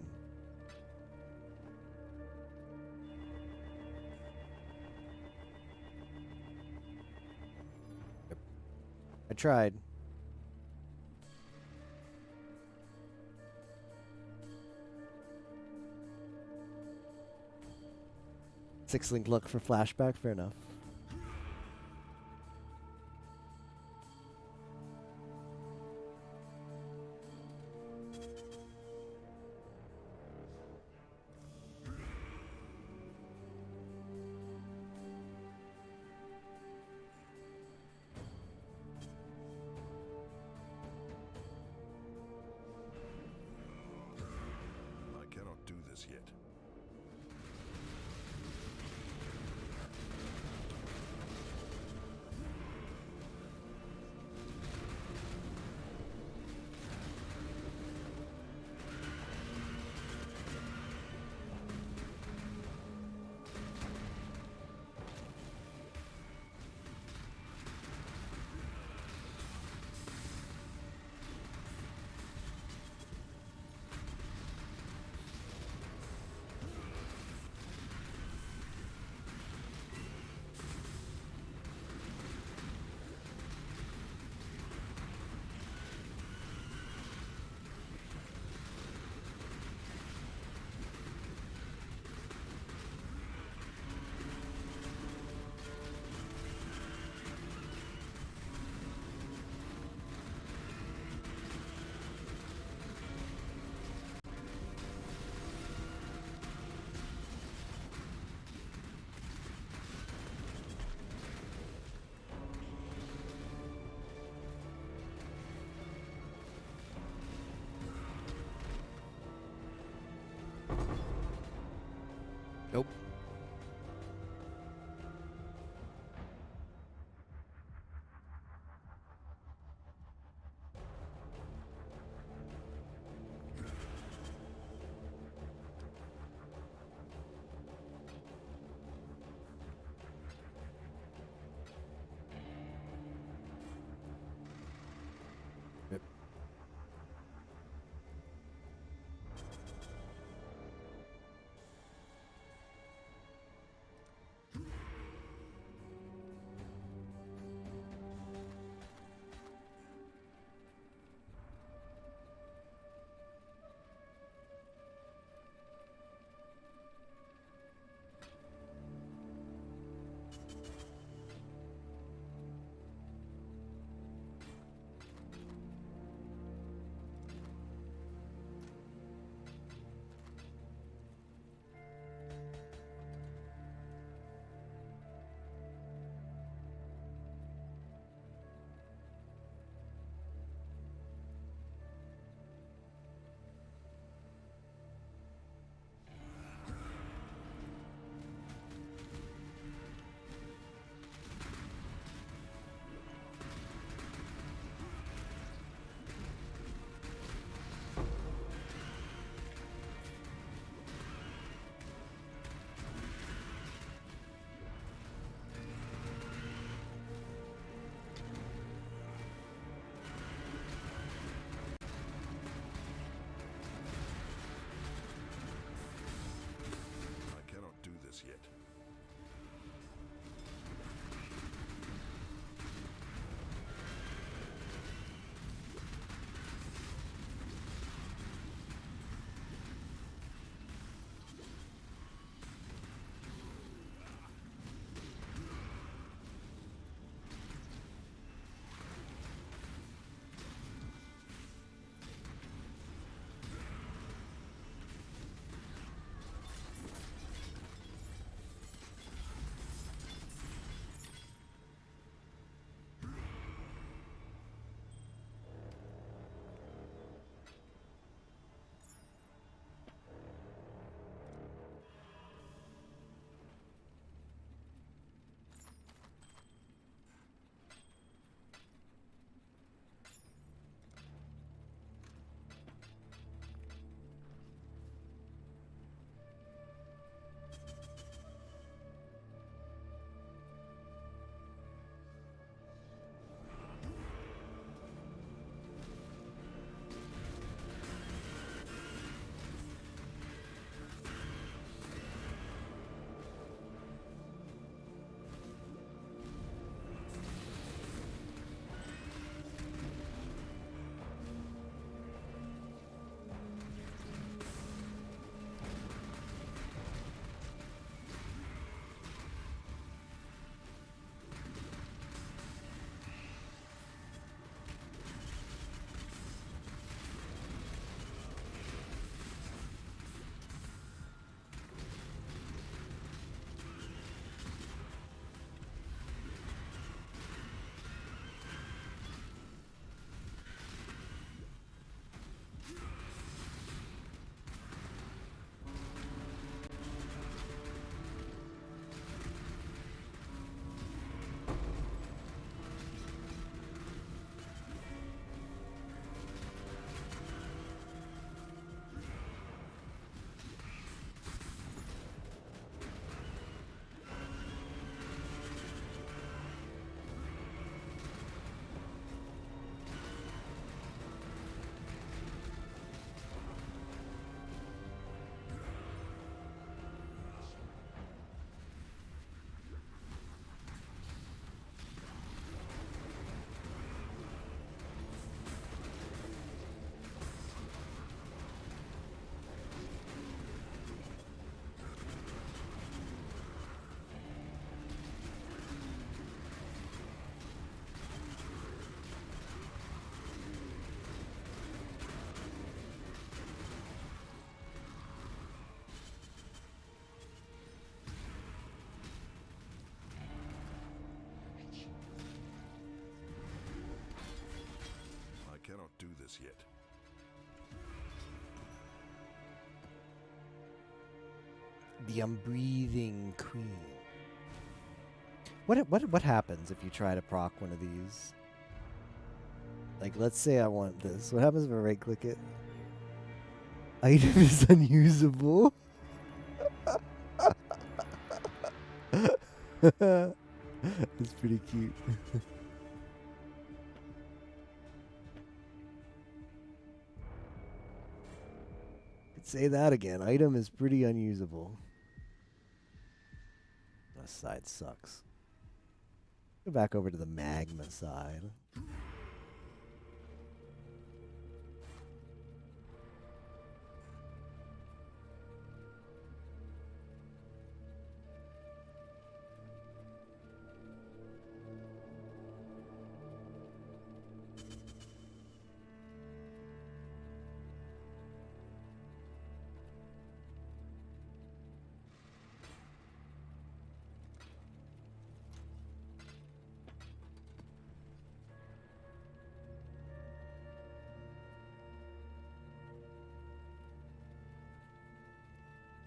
[SPEAKER 1] Yep. I tried. Six link luck for flashback, fair enough.
[SPEAKER 2] I cannot do this yet. this yet.
[SPEAKER 1] The unbreathing queen. What happens if you try to proc one of these? Like, let's say I want this. What happens if I right click it? Item is unusable. It's pretty cute. Could say that again. Item is pretty unusable. This side sucks. Go back over to the magma side.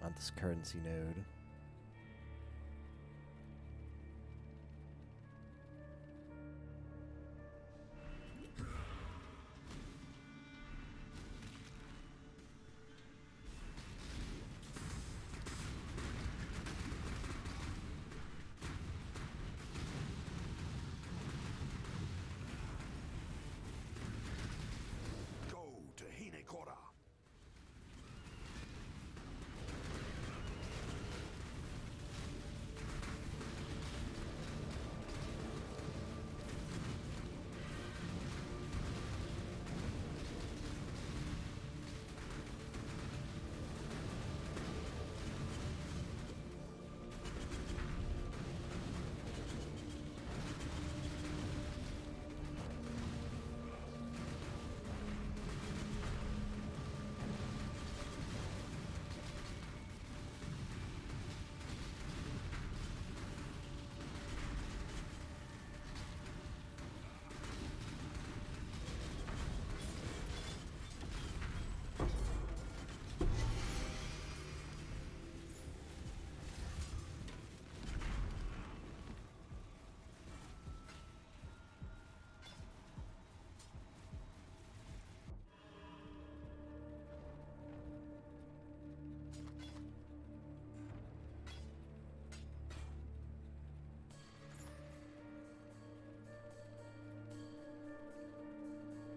[SPEAKER 1] On this currency node.
[SPEAKER 2] Go to Hinekora.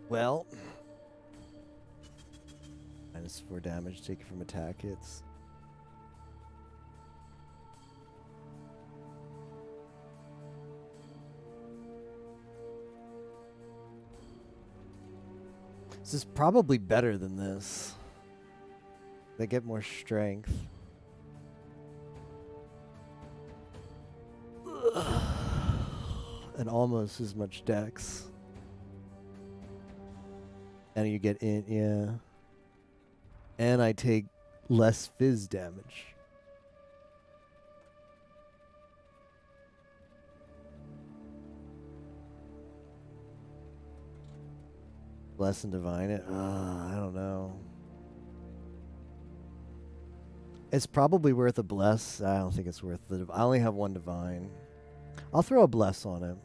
[SPEAKER 1] Well, -4 damage taken from attack hits. This is probably better than this. They get more strength. And almost as much dex. And you get in, yeah. And I take less fizz damage. Bless and divine it? I don't know. It's probably worth a bless. I don't think it's worth the. I only have one divine. I'll throw a bless on it.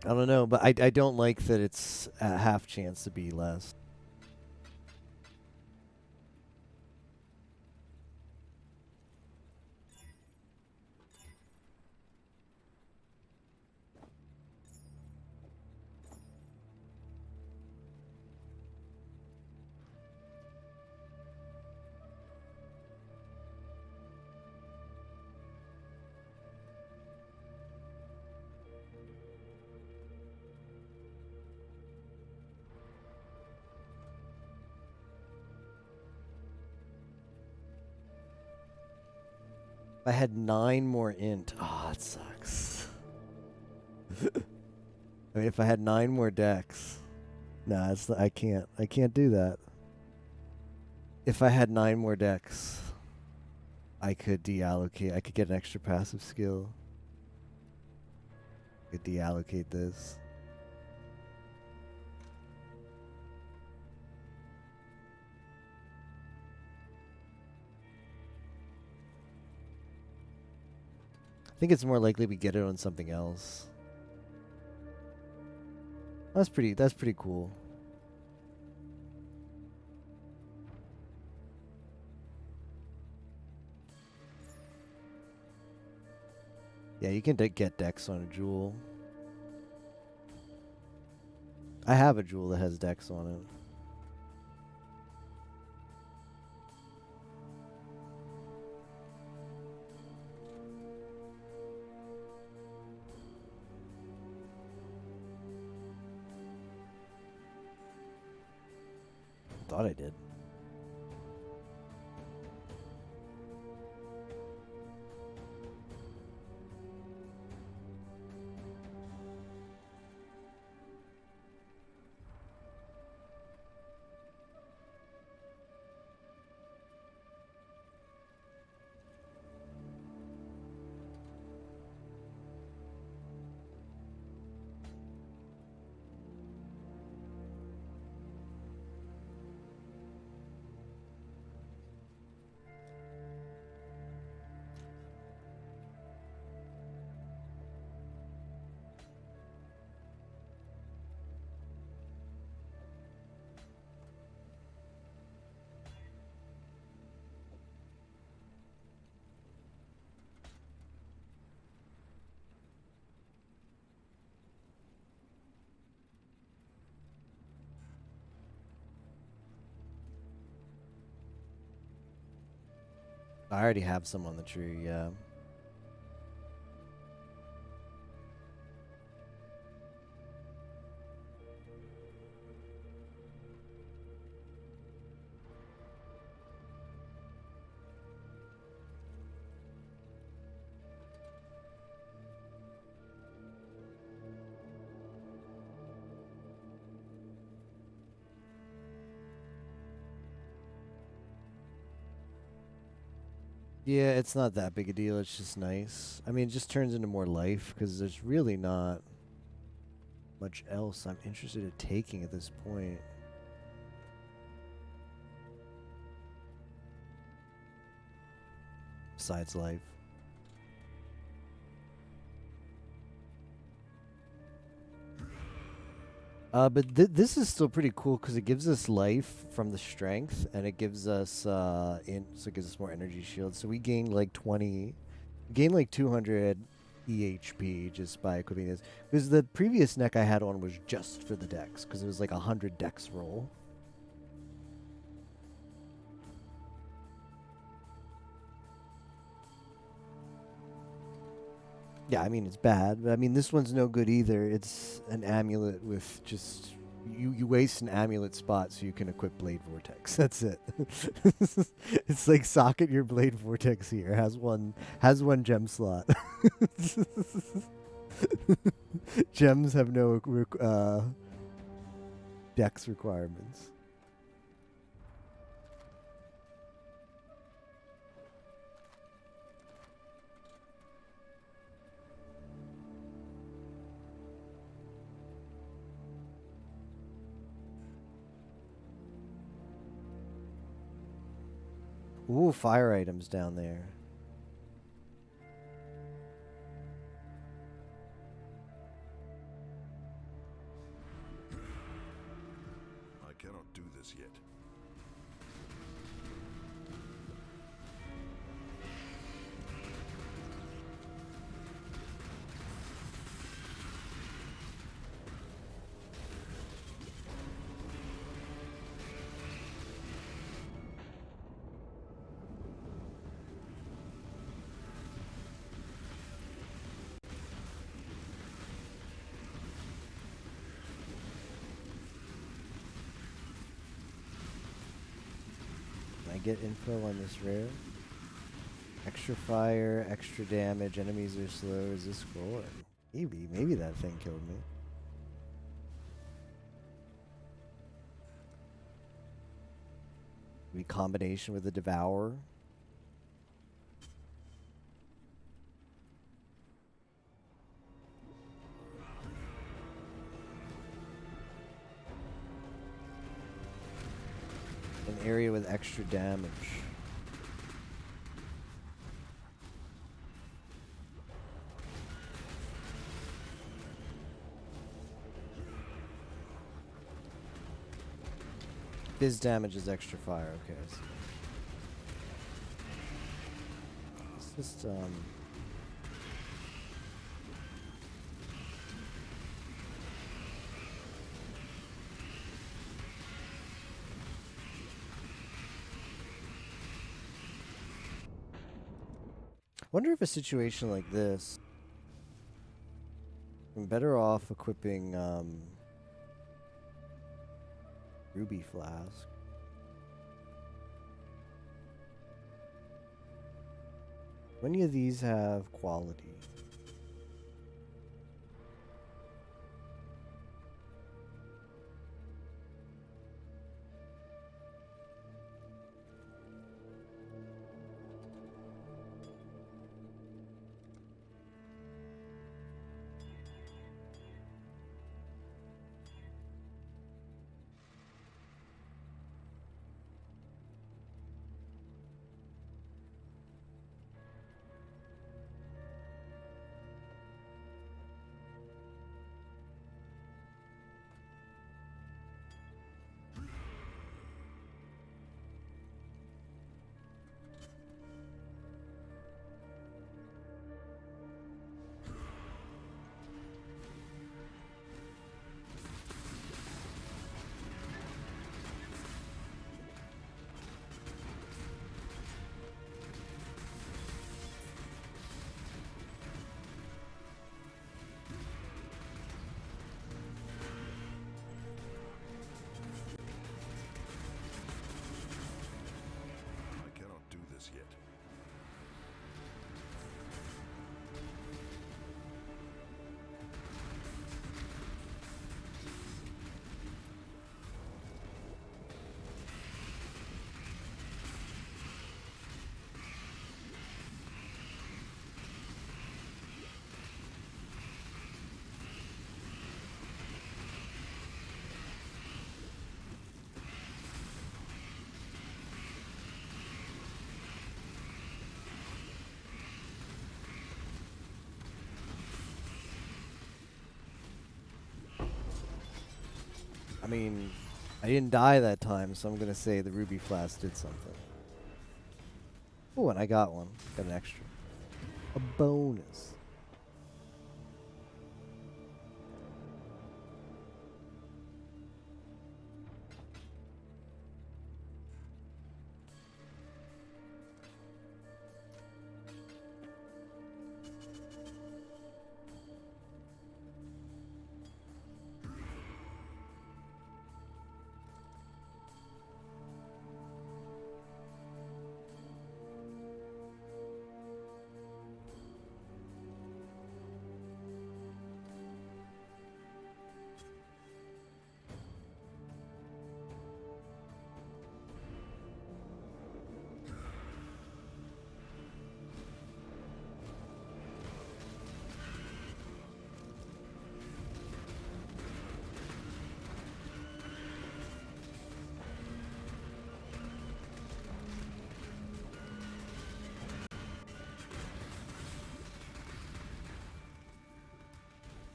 [SPEAKER 1] I don't know, but I don't like that it's a half chance to be less. I had 9 more int. Oh, that sucks. I mean, if I had 9 more decks. Nah, I can't do that. If I had 9 more decks, I could deallocate. I could get an extra passive skill. Could deallocate this. I think it's more likely we get it on something else. That's pretty cool. Yeah, you can get Dex on a jewel. I have a jewel that has Dex on it. Thought I did. I already have some on the tree, yeah. Yeah, it's not that big a deal. It's just nice. I mean, it just turns into more life because there's really not much else I'm interested in taking at this point. Besides life. But this is still pretty cool because it gives us life from the strength, and it gives us so it gives us more energy shield. So we gain like 200 EHP just by equipping this. Because the previous neck I had on was just for the dex, because it was like 100 dex roll. Yeah, I mean, it's bad, but I mean, this one's no good either. It's an amulet with just... You waste an amulet spot so you can equip Blade Vortex. That's it. It's like socket your Blade Vortex here. Has one gem slot. Gems have no dex requirements. Ooh, fire items down there.
[SPEAKER 2] I cannot do this yet.
[SPEAKER 1] Can I get info on this rare? Extra fire, extra damage, enemies are slow, resist scroll. Maybe that thing killed me. Maybe combination with the Devourer. area with extra damage. Fizz damage is extra fire. Okay. I see. It's just wonder if a situation like this, I'm better off equipping Ruby Flask. Do any of these have quality?
[SPEAKER 2] I cannot do this yet.
[SPEAKER 1] I mean, I didn't die that time, so I'm gonna say the Ruby Flask did something. Oh, and I got one. Got an extra. A bonus.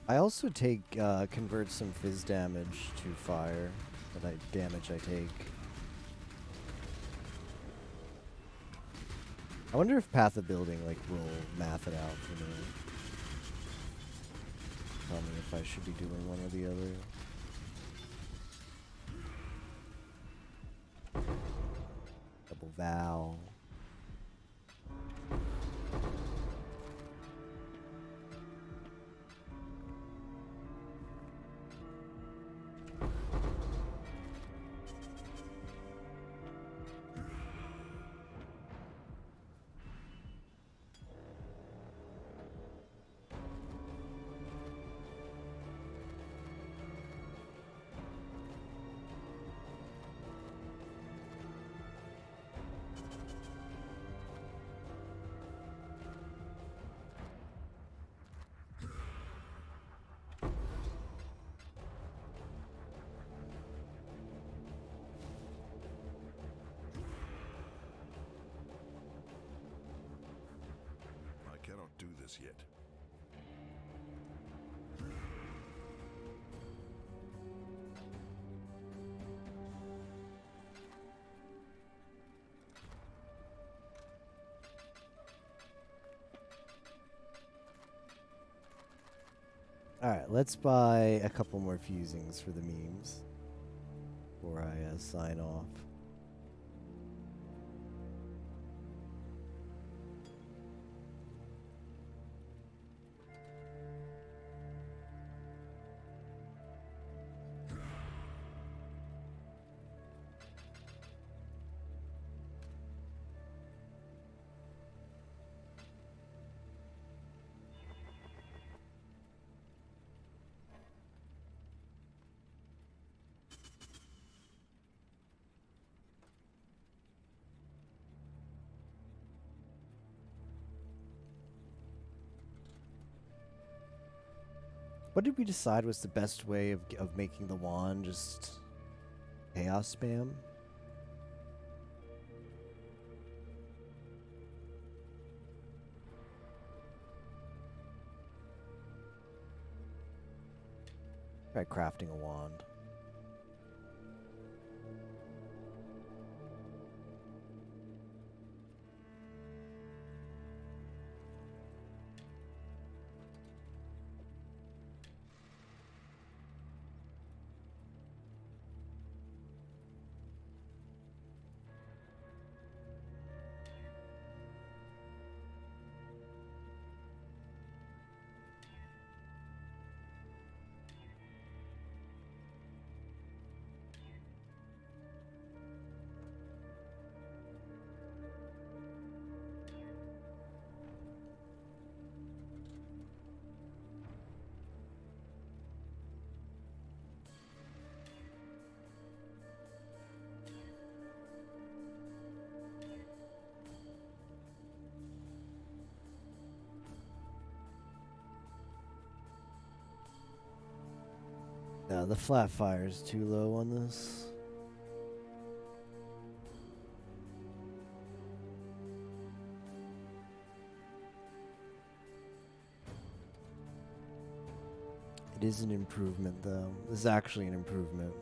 [SPEAKER 1] I also take convert some fizz damage to fire. That damage I take. I wonder if Path of Building like will math it out for me. Tell me if I should be doing one or the other. Double Vow.
[SPEAKER 2] this yet.
[SPEAKER 1] Alright, let's buy a couple more fusings for the memes before I sign off. What did we decide was the best way of making the wand just chaos spam? Try crafting a wand. No, the flat fire is too low on this. It is an improvement, though. This is actually an improvement.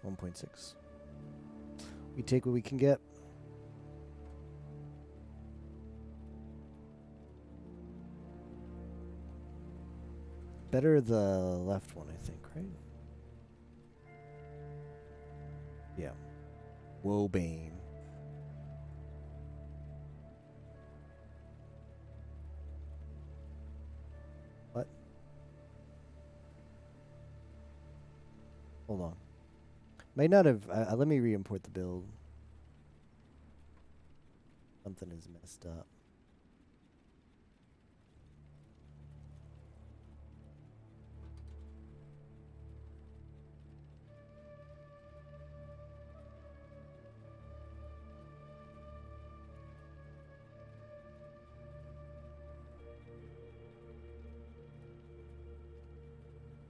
[SPEAKER 1] $1.6. We take what we can get. Better the left one, I think, right? Yeah. Woebane. What? Hold on. Might not have. Let me re-import the build. Something is messed up.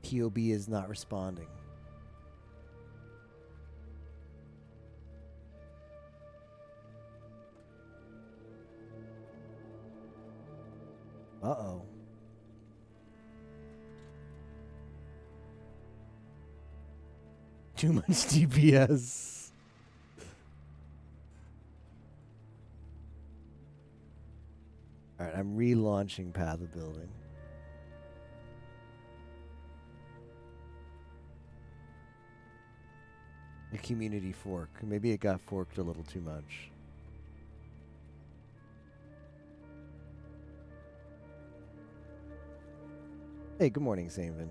[SPEAKER 1] POB is not responding. Uh-oh. Too much DPS. Alright, I'm relaunching Path of Building. A community fork. Maybe it got forked a little too much. Hey, good morning, Sainvin.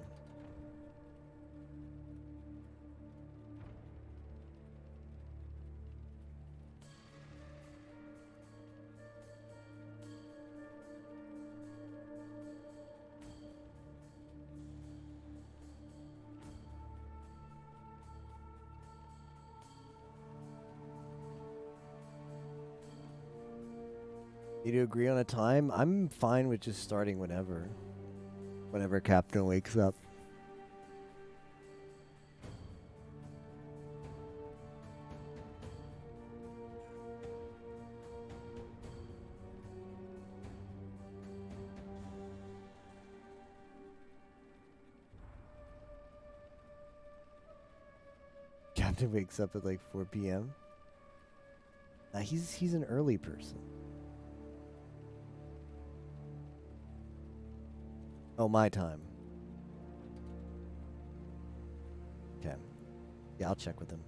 [SPEAKER 1] You to agree on a time? I'm fine with just starting whenever. Whenever Captain wakes up. Captain wakes up at like 4 p.m. He's an early person. Oh, my time. Okay. Yeah, I'll check with him.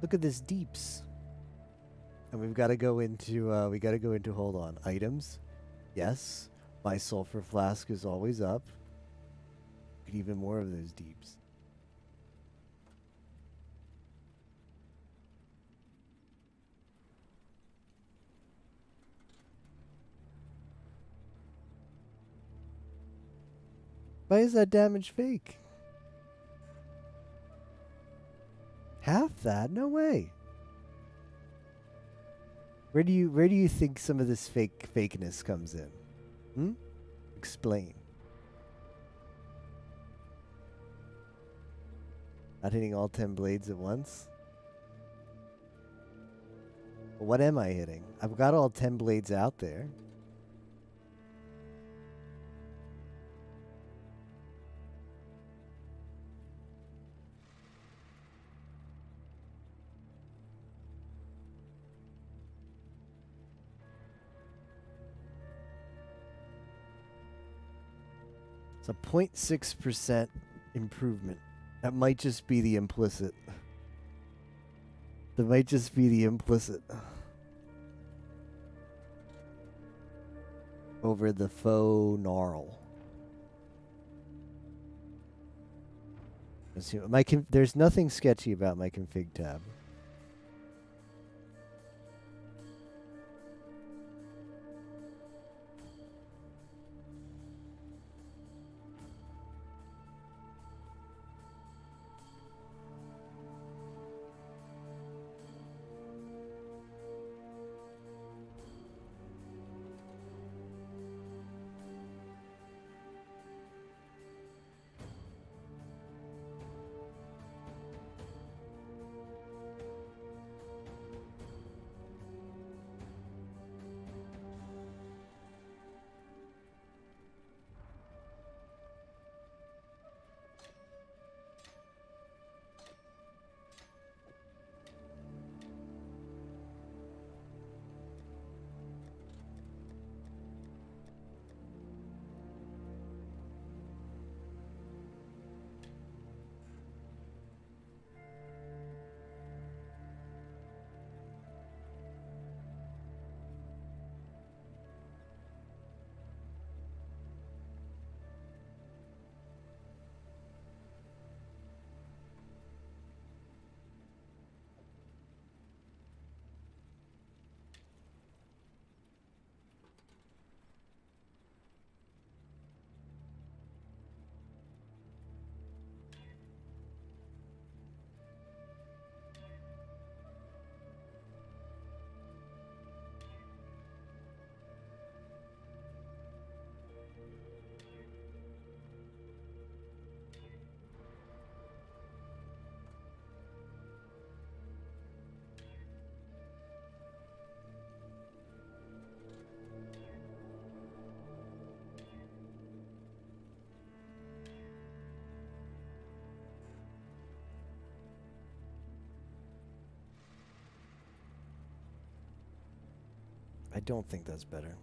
[SPEAKER 1] Look at this deeps. And we've got to go into hold on, items. Yes. My sulfur flask is always up. Get even more of those deeps. Why is that damage fake? Half that? No way. Where do you think some of this fakeness comes in? Hmm? Explain. Not hitting all 10 blades at once? What am I hitting? I've got all 10 blades out there. It's a 0.6% improvement. That might just be the implicit. That might just be the implicit. Over the faux gnarl. Let's see. There's nothing sketchy about my config tab. I don't think that's better.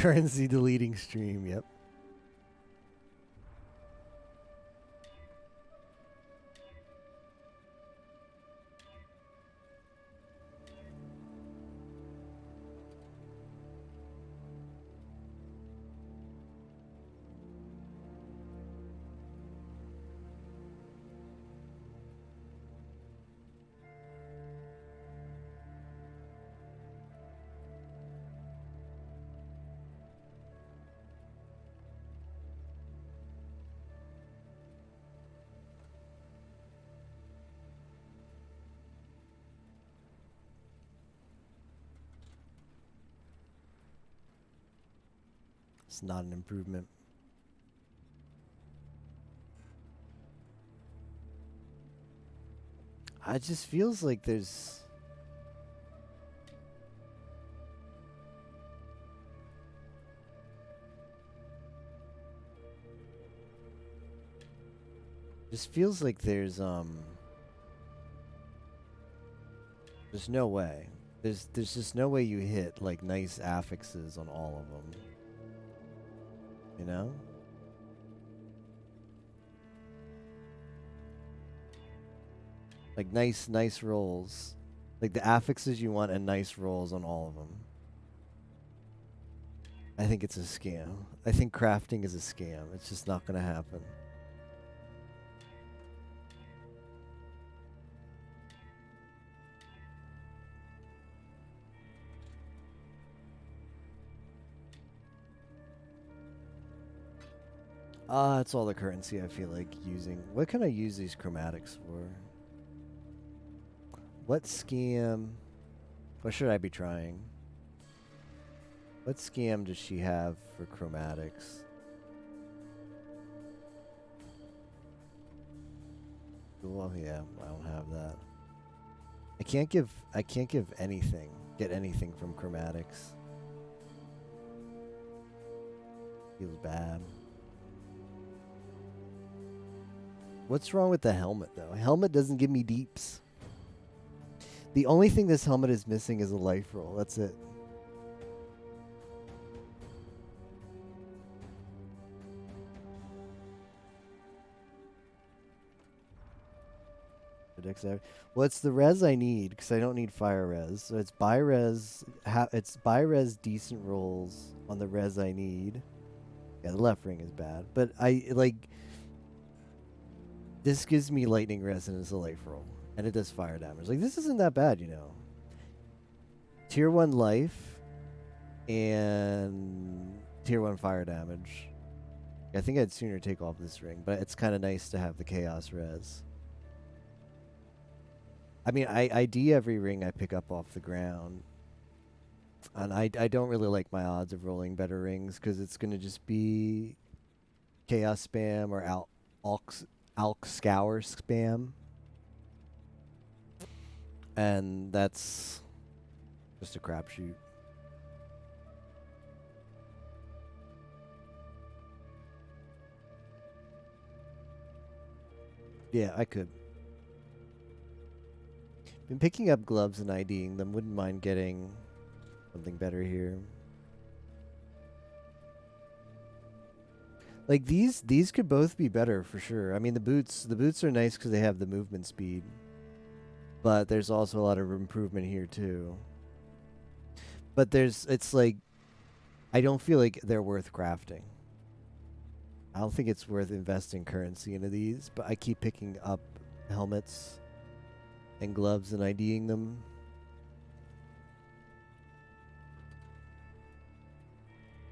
[SPEAKER 1] Currency deleting stream, yep. It's not an improvement. It just feels like there's... Just feels like there's no way. There's just no way you hit like nice affixes on all of them. You know? Like nice rolls. Like the affixes you want and nice rolls on all of them. I think it's a scam. I think crafting is a scam. It's just not going to happen. It's all the currency I feel like using. What can I use these chromatics for? What scam? What should I be trying? What scam does she have for chromatics? Well, yeah, I don't have that. I can't give anything. Get anything from chromatics. Feels bad. What's wrong with the helmet, though? Helmet doesn't give me deeps. The only thing this helmet is missing is a life roll. That's it. Well, it's the res I need because I don't need fire res. So it's buy res. It's buy res decent rolls on the res I need. Yeah, the left ring is bad, but I like. This gives me lightning resonance, a life roll, and it does fire damage. Like, this isn't that bad, you know. Tier 1 life and tier 1 fire damage. I think I'd sooner take off this ring, but it's kind of nice to have the chaos res. I mean, I D every ring I pick up off the ground. And I don't really like my odds of rolling better rings because it's going to just be chaos spam or Alk Scour spam. And that's just a crapshoot. Yeah, I could. Been picking up gloves and IDing them. Wouldn't mind getting something better here. Like these could both be better for sure. I mean, the boots are nice because they have the movement speed, but there's also a lot of improvement here too. But it's like, I don't feel like they're worth crafting. I don't think it's worth investing currency into these, but I keep picking up helmets and gloves and IDing them.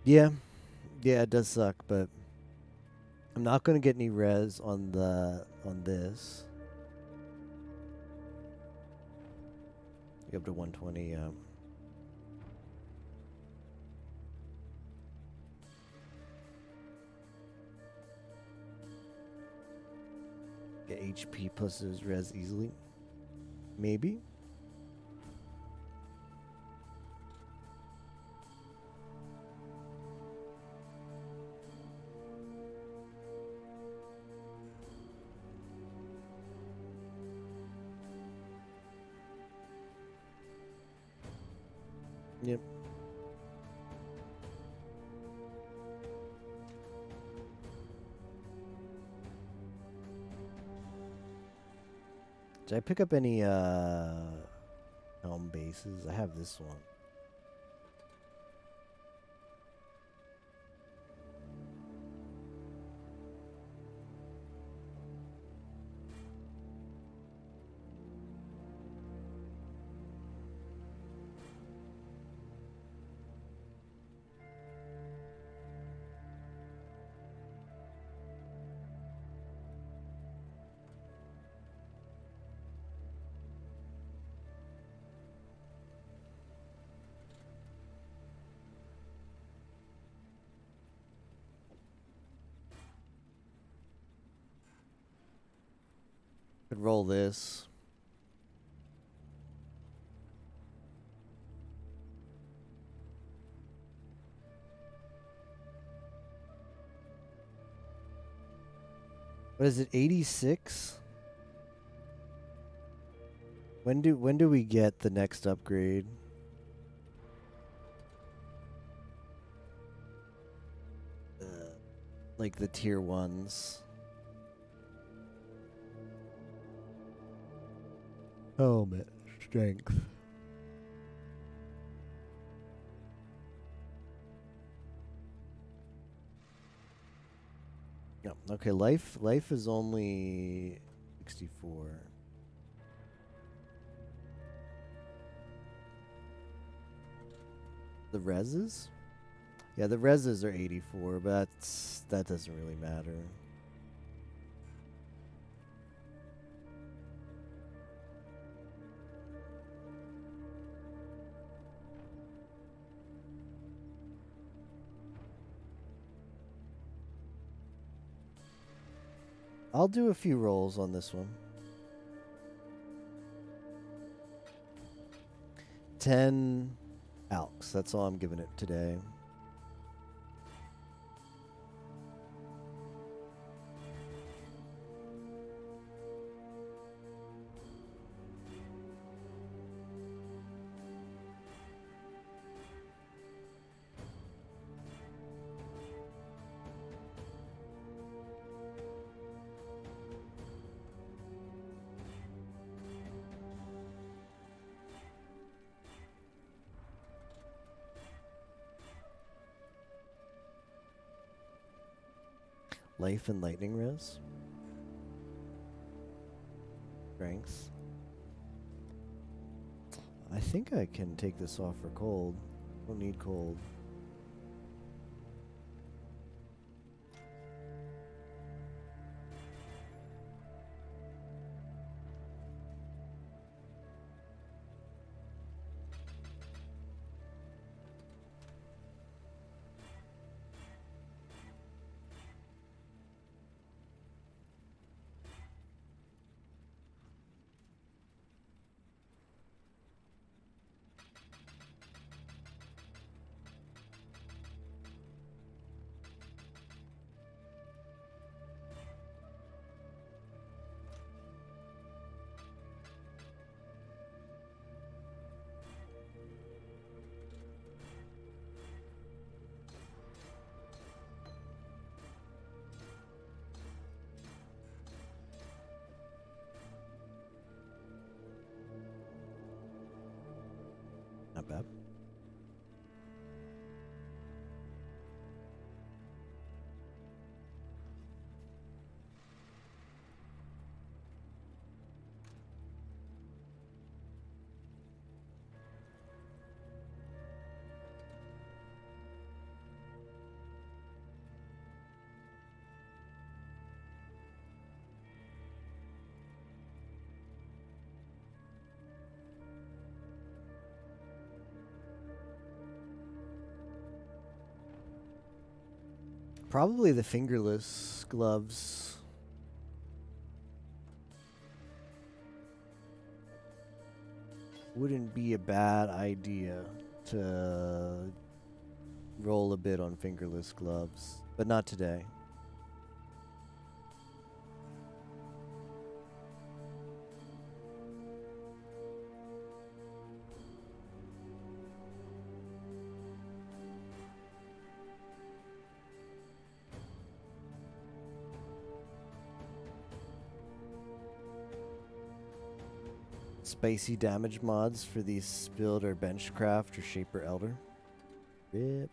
[SPEAKER 1] Yeah, it does suck, but I'm not going to get any res on this. Up to 120, yeah. Get HP plus those res easily. Maybe. Yep. Did I pick up any helm bases? I have this one. Could roll this. What is it? 86? When do we get the next upgrade? Like the tier 1s. Helmet strength. No. Okay, life is only 64. The reses? Yeah, the reses are 84, but that doesn't really matter. I'll do a few rolls on this one. 10 Alks. That's all I'm giving it today. Life and lightning res. Strength. I think I can take this off for cold. Don't need cold. Not bad. Probably the fingerless gloves. Wouldn't be a bad idea to roll a bit on fingerless gloves, but not today. Spicy damage mods for these build or benchcraft or shaper elder. Rip.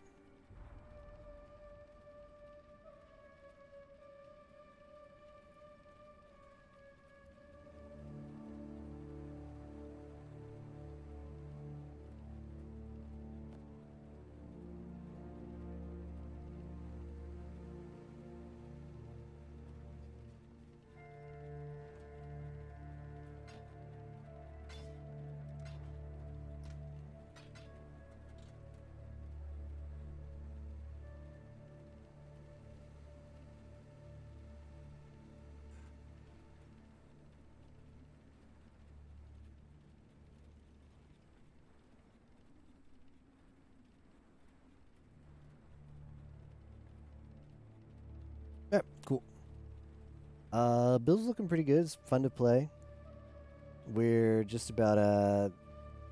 [SPEAKER 1] Yep, cool. Build's looking pretty good. It's fun to play. We're just about at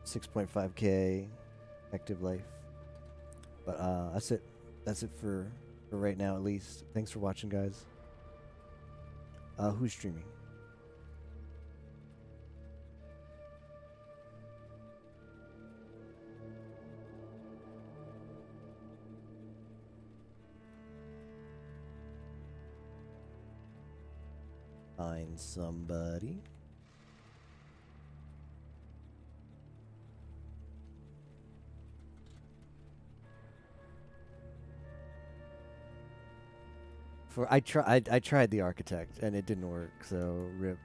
[SPEAKER 1] 6.5k active life. But that's it. That's it for right now, at least. Thanks for watching, guys. Who's streaming? Find somebody. I tried the architect and it didn't work, so rip.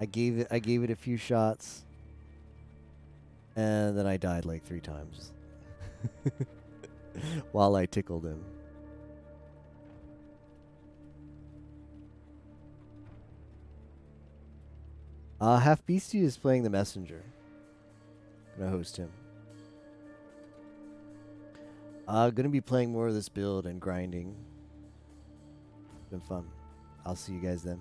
[SPEAKER 1] I gave it a few shots and then I died like 3 times while I tickled him. Half Beastie is playing the messenger. Gonna host him. Gonna be playing more of this build and grinding. Been fun. I'll see you guys then.